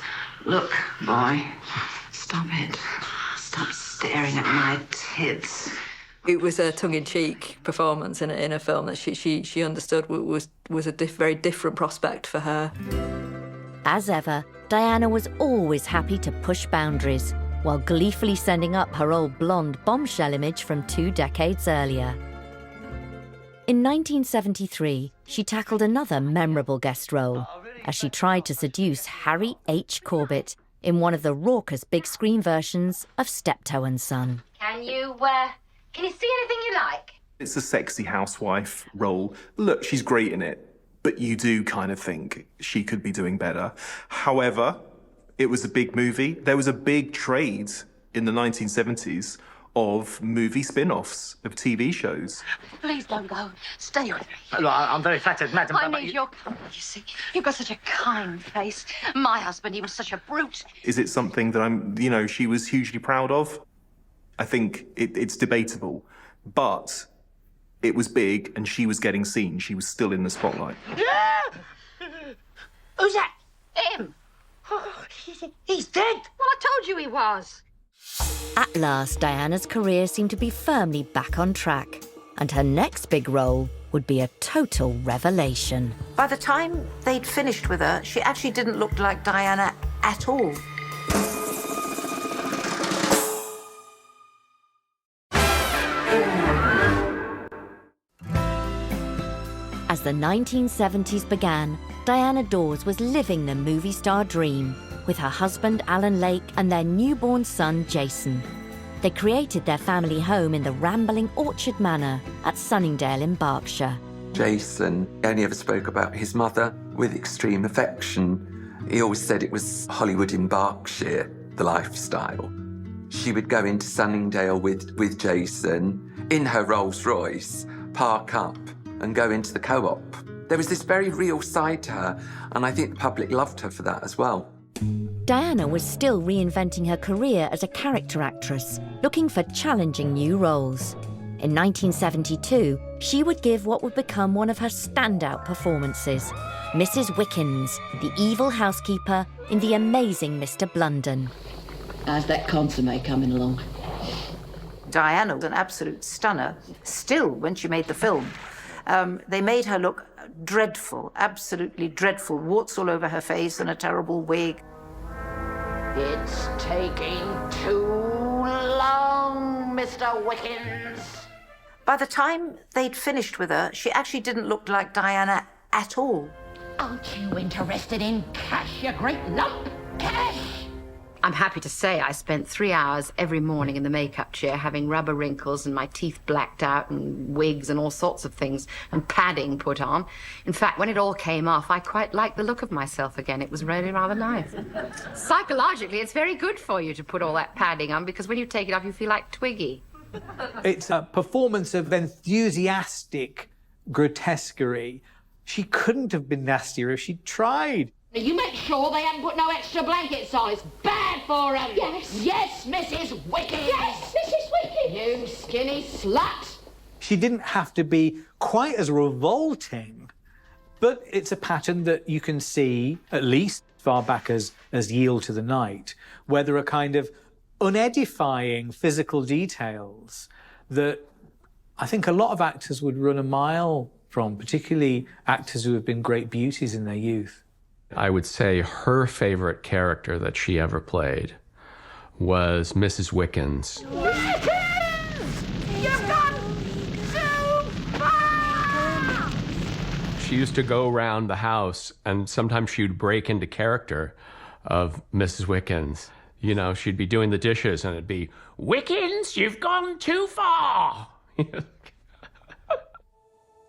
Look, boy. Stop it. Stop staring at my tits. It was a tongue-in-cheek performance in a film that she understood was a very different prospect for her. As ever, Diana was always happy to push boundaries, while gleefully sending up her old blonde bombshell image from 2 decades earlier. In 1973, she tackled another memorable guest role as she tried to seduce Harry H. Corbett in one of the raucous big-screen versions of Steptoe and Son. Can you see anything you like? It's a sexy housewife role. Look, she's great in it, but you do kind of think she could be doing better. However, it was a big movie. There was a big trade in the 1970s of movie spin-offs of TV shows. Please don't go. Stay with me. Look, I'm very flattered, madam. I need your company, you see. You've got such a kind face. My husband, he was such a brute. Is it something that she was hugely proud of? I think it's debatable, but it was big and she was getting seen. She was still in the spotlight. Who's that? Him. Oh, he's dead. Well, I told you he was. At last, Diana's career seemed to be firmly back on track, and her next big role would be a total revelation. By the time they'd finished with her, she actually didn't look like Diana at all. As the 1970s began, Diana Dors was living the movie star dream with her husband Alan Lake and their newborn son Jason. They created their family home in the rambling Orchard Manor at Sunningdale in Berkshire. Jason only ever spoke about his mother with extreme affection. He always said it was Hollywood in Berkshire, the lifestyle. She would go into Sunningdale with Jason in her Rolls Royce, park up and go into the co-op. There was this very real side to her, and I think the public loved her for that as well. Diana was still reinventing her career as a character actress, looking for challenging new roles. In 1972, she would give what would become one of her standout performances, Mrs. Wickens, the evil housekeeper in The Amazing Mr. Blunden. How's that consomme coming along? Diana was an absolute stunner, still, when she made the film. They made her look dreadful, absolutely dreadful, warts all over her face and a terrible wig. It's taking too long, Mr. Wickens. By the time they'd finished with her, she actually didn't look like Diana at all. Aren't you interested in cash, you great lump? Cash! I'm happy to say I spent 3 hours every morning in the makeup chair having rubber wrinkles and my teeth blacked out and wigs and all sorts of things and padding put on. In fact, when it all came off, I quite liked the look of myself again. It was really rather nice. Psychologically, it's very good for you to put all that padding on because when you take it off, you feel like Twiggy. It's a performance of enthusiastic grotesquerie. She couldn't have been nastier if she'd tried. You make sure they haven't put no extra blankets on. It's bad for them. Yes. Yes, Mrs. Wickens. Yes, Mrs. Wickens. You skinny slut. She didn't have to be quite as revolting, but it's a pattern that you can see, at least as far back as Yield to the Night, where there are kind of unedifying physical details that I think a lot of actors would run a mile from, particularly actors who have been great beauties in their youth. I would say her favorite character that she ever played was Mrs. Wickens. You've gone too far! She used to go around the house, and sometimes she would break into character of Mrs. Wickens. You know, she'd be doing the dishes, and it'd be, Wickens, you've gone too far!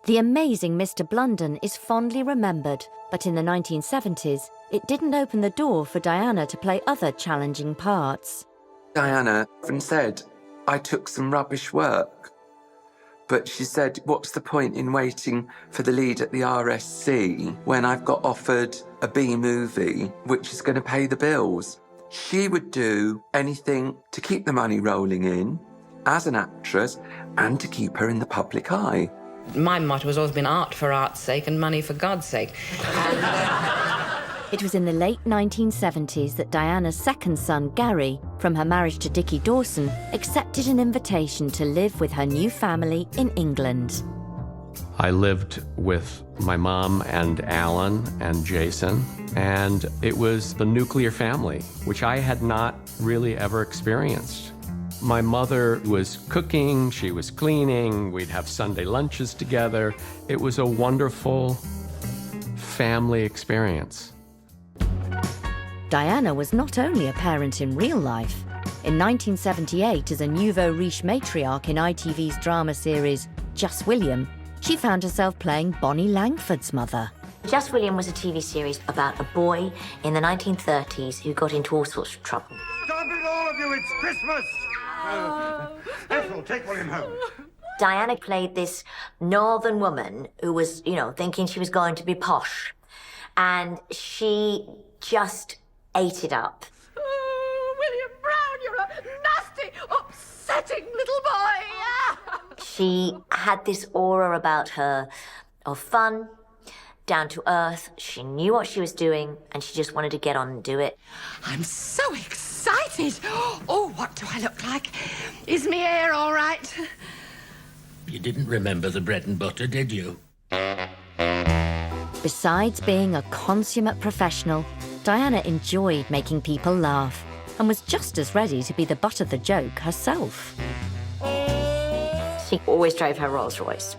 The Amazing Mr. Blunden is fondly remembered, but in the 1970s, it didn't open the door for Diana to play other challenging parts. Diana often said, I took some rubbish work. But she said, what's the point in waiting for the lead at the RSC when I've got offered a B movie which is going to pay the bills? She would do anything to keep the money rolling in as an actress and to keep her in the public eye. My motto has always been art for art's sake and money for God's sake. It was in the late 1970s that Diana's second son, Gary, from her marriage to Dickie Dawson, accepted an invitation to live with her new family in England. I lived with my mom and Alan and Jason, and it was the nuclear family, which I had not really ever experienced. My mother was cooking, she was cleaning, we'd have Sunday lunches together. It was a wonderful family experience. Diana was not only a parent in real life. In 1978, as a nouveau riche matriarch in ITV's drama series Just William, she found herself playing Bonnie Langford's mother. Just William was a TV series about a boy in the 1930s who got into all sorts of trouble. Stop it, all of you, it's Christmas! Ethel, take William home. Diana played this northern woman who was, thinking she was going to be posh. And she just ate it up. Oh, William Brown, you're a nasty, upsetting little boy. She had this aura about her of fun, down to earth. She knew what she was doing, and she just wanted to get on and do it. I'm so excited. Oh, what do I look like? Is me hair all right? You didn't remember the bread and butter, did you? Besides being a consummate professional, Diana enjoyed making people laugh and was just as ready to be the butt of the joke herself. She always drove her Rolls Royce.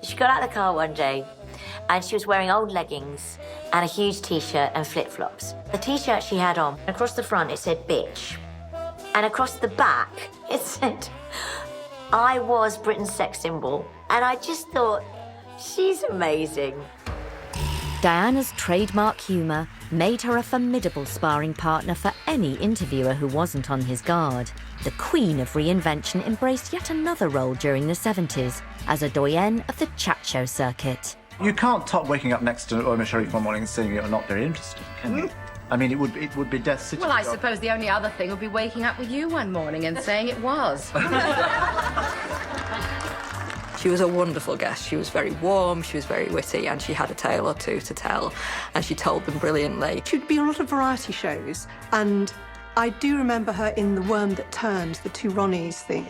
She got out of the car one day and she was wearing old leggings and a huge T-shirt and flip-flops. The T-shirt she had on, across the front, it said bitch. And across the back, it said, I was Britain's sex symbol. And I just thought, she's amazing. Diana's trademark humour made her a formidable sparring partner for any interviewer who wasn't on his guard. The queen of reinvention embraced yet another role during the 70s as a doyenne of the chat show circuit. You can't top waking up next to Omar Sharif one morning and saying you're not very interested, can you? I mean, it would be Death City. Well, I suppose the only other thing would be waking up with you one morning and saying it was. She was a wonderful guest. She was very warm, she was very witty, and she had a tale or two to tell, and she told them brilliantly. She'd be on a lot of variety shows, and I do remember her in The Worm That Turned, the two Ronnies thing.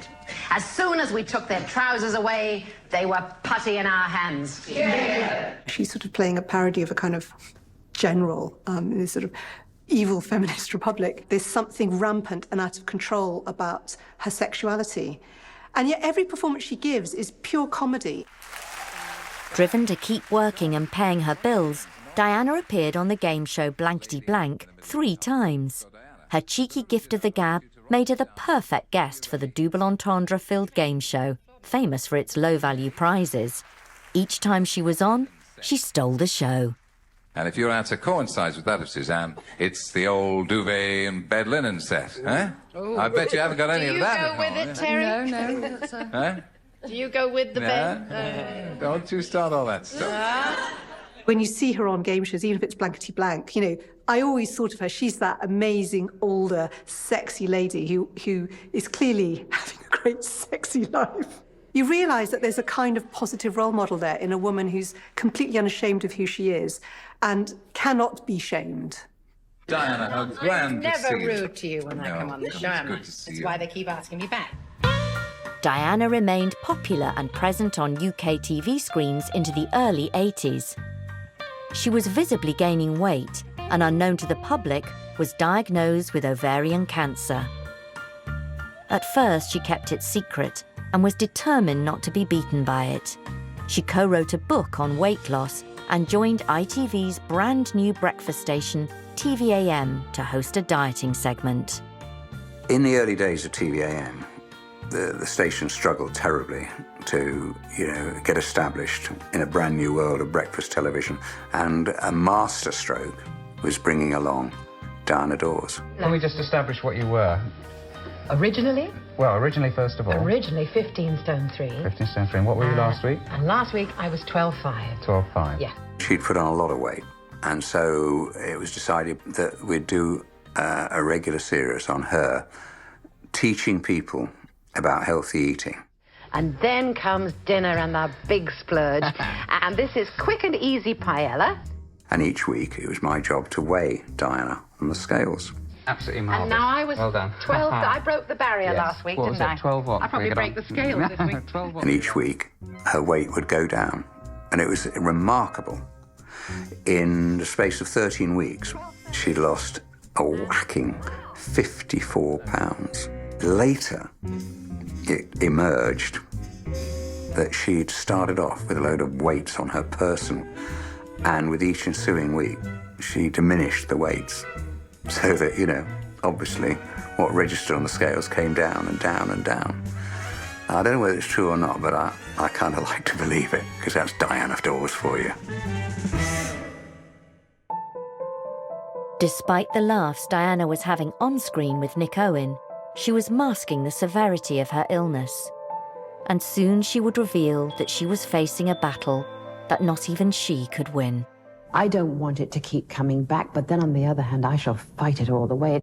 As soon as we took their trousers away, they were putty in our hands. Yeah. She's sort of playing a parody of a kind of general in this sort of evil feminist republic. There's something rampant and out of control about her sexuality. And yet every performance she gives is pure comedy. Driven to keep working and paying her bills, Diana appeared on the game show Blankety Blank 3 times. Her cheeky gift of the gab made her the perfect guest for the double entendre-filled game show, famous for its low-value prizes. Each time she was on, she stole the show. And if your answer coincides with that of Suzanne, it's the old duvet and bed linen set, eh? Ooh. I bet you haven't got any of that at Do you go home, with it, Terry? No, that's eh? Do you go with the bed? Don't you start all that stuff. When you see her on game shows, even if it's Blankety Blank, you know, I always thought of her, she's that amazing, older, sexy lady who is clearly having a great, sexy life. You realise that there's a kind of positive role model there in a woman who's completely unashamed of who she is and cannot be shamed. Diana, how grand to see Never you. rude to you when I come on the show, am I? That's why they keep asking me back. Diana remained popular and present on UK TV screens into the early 80s. She was visibly gaining weight and, unknown to the public, was diagnosed with ovarian cancer. At first, she kept it secret and was determined not to be beaten by it. She co-wrote a book on weight loss and joined ITV's brand new breakfast station, TVAM, to host a dieting segment. In the early days of TVAM, the station struggled terribly to, get established in a brand new world of breakfast television, and a masterstroke was bringing along Diana Dors. Can we just establish what you were? Originally? Well, originally, first of all. Originally 15 stone 3. 15 stone 3. And what were you last week? And last week I was 12.5. 12.5. Yeah. She'd put on a lot of weight, and so it was decided that we'd do a regular series on her, teaching people about healthy eating. And then comes dinner and the big splurge. And this is quick and easy paella. And each week it was my job to weigh Diana on the scales. Absolutely marvellous. And now I was well done. 12. I broke the barrier Yes. last week, What was didn't it, I? 12 what? I probably Bring it break on. the scales this week. 12 what? And each week her weight would go down. And it was remarkable. In the space of 13 weeks, she'd lost a whacking 54 pounds. Later, it emerged that she'd started off with a load of weights on her person, and with each ensuing week, she diminished the weights. So that, obviously, what registered on the scales came down and down and down. I don't know whether it's true or not, but I kind of like to believe it, because that's Diana Dors for you. Despite the laughs Diana was having on-screen with Nick Owen, she was masking the severity of her illness. And soon she would reveal that she was facing a battle that not even she could win. I don't want it to keep coming back, but then on the other hand, I shall fight it all the way.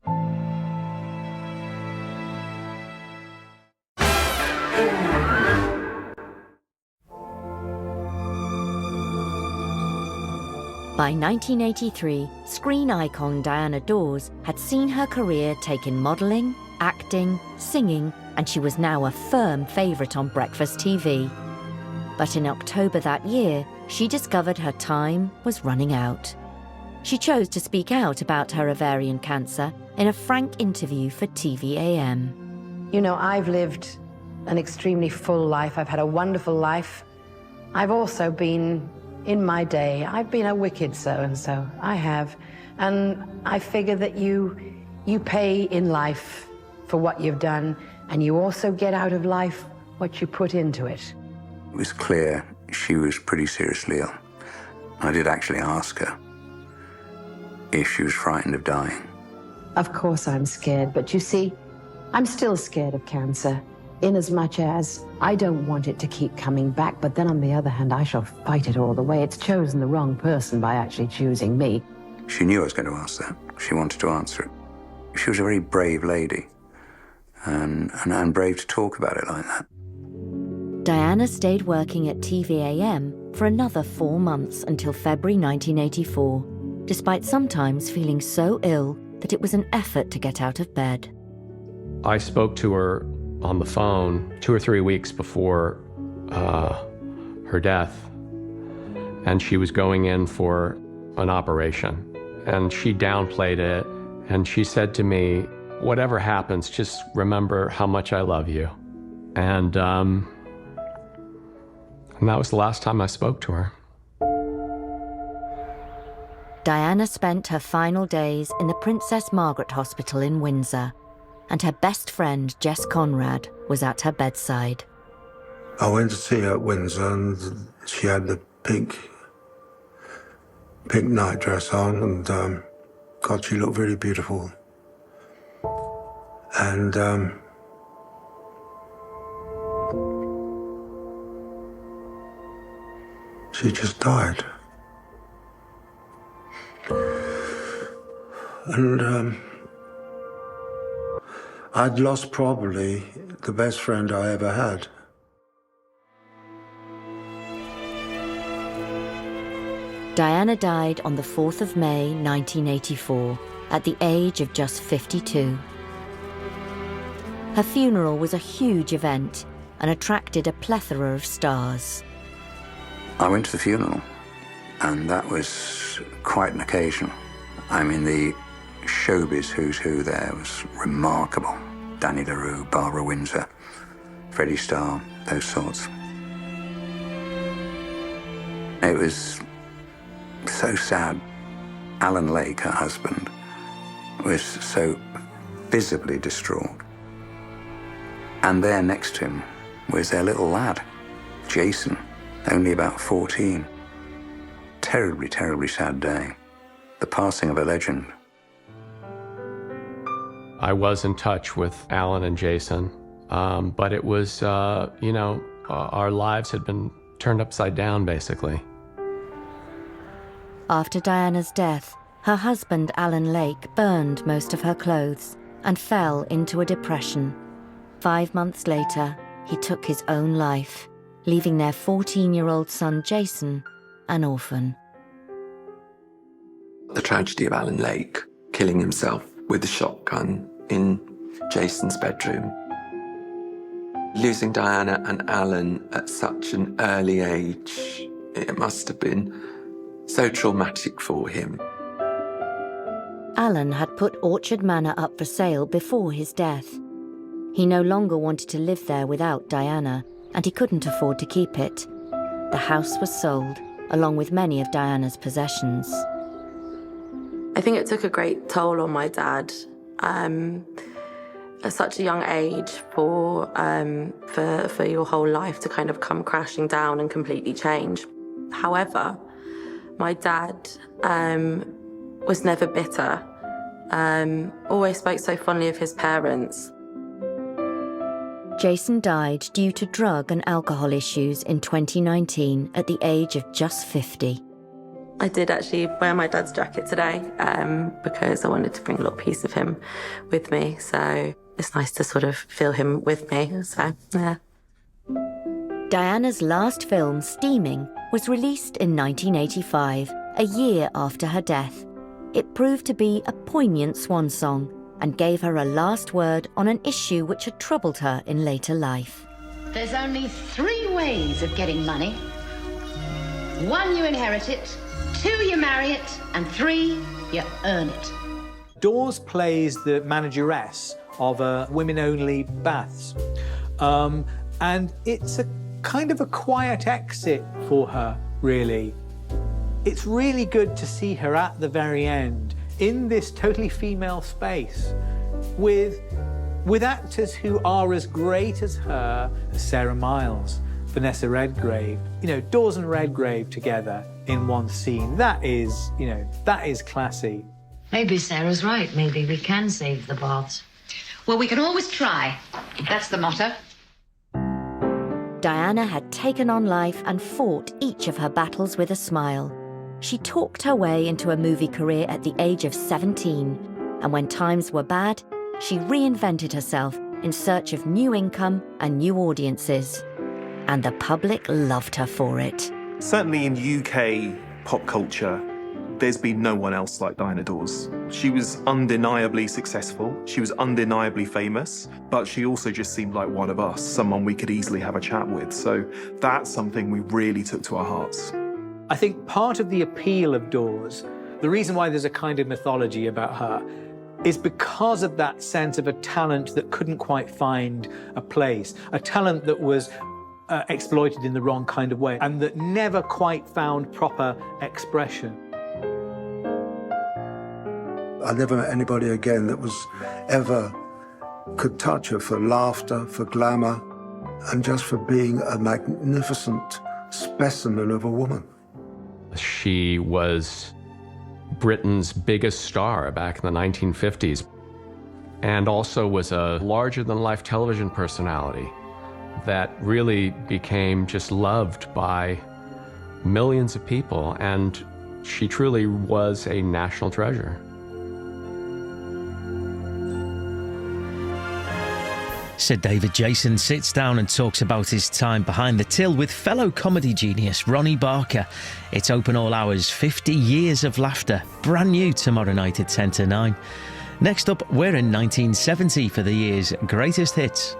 By 1983, screen icon Diana Dors had seen her career take in modelling, acting, singing, and she was now a firm favourite on breakfast TV. But in October that year, she discovered her time was running out. She chose to speak out about her ovarian cancer in a frank interview for TVAM. You know, I've lived an extremely full life. I've had a wonderful life. I've also been, in my day, I've been a wicked so-and-so. I have. And I figure that you pay in life for what you've done, and you also get out of life what you put into it. It was clear she was pretty seriously ill. I did actually ask her if she was frightened of dying. Of course I'm scared, but you see, I'm still scared of cancer, inasmuch as I don't want it to keep coming back, but then on the other hand, I shall fight it all the way. It's chosen the wrong person by actually choosing me. She knew I was going to ask that. She wanted to answer it. She was a very brave lady, and brave to talk about it like that. Diana stayed working at TVAM for another 4 months until February 1984, despite sometimes feeling so ill that it was an effort to get out of bed. I spoke to her on the phone 2 or 3 weeks before her death, and she was going in for an operation. And she downplayed it, and she said to me, "Whatever happens, just remember how much I love you." And that was the last time I spoke to her. Diana spent her final days in the Princess Margaret Hospital in Windsor, and her best friend, Jess Conrad, was at her bedside. I went to see her at Windsor, and she had the pink nightdress on, and God, she looked really beautiful. And she just died. And I'd lost probably the best friend I ever had. Diana died on the 4th of May, 1984, at the age of just 52. Her funeral was a huge event and attracted a plethora of stars. I went to the funeral, and that was quite an occasion. I mean, the showbiz who's who there was remarkable. Danny LaRue, Barbara Windsor, Freddie Starr, those sorts. It was so sad. Alan Lake, her husband, was so visibly distraught. And there next to him was their little lad, Jason, only about 14. Terribly, terribly sad day. The passing of a legend. I was in touch with Alan and Jason, but it was, our lives had been turned upside down, basically. After Diana's death, her husband, Alan Lake, burned most of her clothes and fell into a depression. 5 months later, he took his own life, leaving their 14-year-old son, Jason, an orphan. The tragedy of Alan Lake killing himself with a shotgun in Jason's bedroom. Losing Diana and Alan at such an early age, it must have been so traumatic for him. Alan had put Orchard Manor up for sale before his death. He no longer wanted to live there without Diana, and he couldn't afford to keep it. The house was sold, along with many of Diana's possessions. I think it took a great toll on my dad at such a young age for your whole life to kind of come crashing down and completely change. However, my dad was never bitter, always spoke so fondly of his parents. Jason died due to drug and alcohol issues in 2019 at the age of just 50. I did actually wear my dad's jacket today because I wanted to bring a little piece of him with me. So it's nice to sort of feel him with me. So, yeah. Diana's last film, Steaming, was released in 1985, a year after her death. It proved to be a poignant swan song and gave her a last word on an issue which had troubled her in later life. There's only 3 ways of getting money. 1, you inherit it. 2, you marry it. And 3, you earn it. Dors plays the manageress of women-only baths. And it's a kind of a quiet exit for her, really. It's really good to see her at the very end in this totally female space with with actors who are as great as her, as Sarah Miles, Vanessa Redgrave, Dors and Redgrave together in one scene. That is, that is classy. Maybe Sarah's right. Maybe we can save the baths. Well, we can always try. That's the motto. Diana had taken on life and fought each of her battles with a smile. She talked her way into a movie career at the age of 17, and when times were bad, she reinvented herself in search of new income and new audiences. And the public loved her for it. Certainly in UK pop culture, there's been no one else like Diana Dors. She was undeniably successful, she was undeniably famous, but she also just seemed like one of us, someone we could easily have a chat with. So that's something we really took to our hearts. I think part of the appeal of Dors, the reason why there's a kind of mythology about her, is because of that sense of a talent that couldn't quite find a place, a talent that was exploited in the wrong kind of way and that never quite found proper expression. I never met anybody again that was ever could touch her for laughter, for glamour, and just for being a magnificent specimen of a woman. She was Britain's biggest star back in the 1950s, and also was a larger-than-life television personality that really became just loved by millions of people, and she truly was a national treasure. Sir David Jason sits down and talks about his time behind the till with fellow comedy genius Ronnie Barker. It's open all hours, 50 years of laughter, brand new tomorrow night at 10 to 9. Next up, we're in 1970 for the year's greatest hits.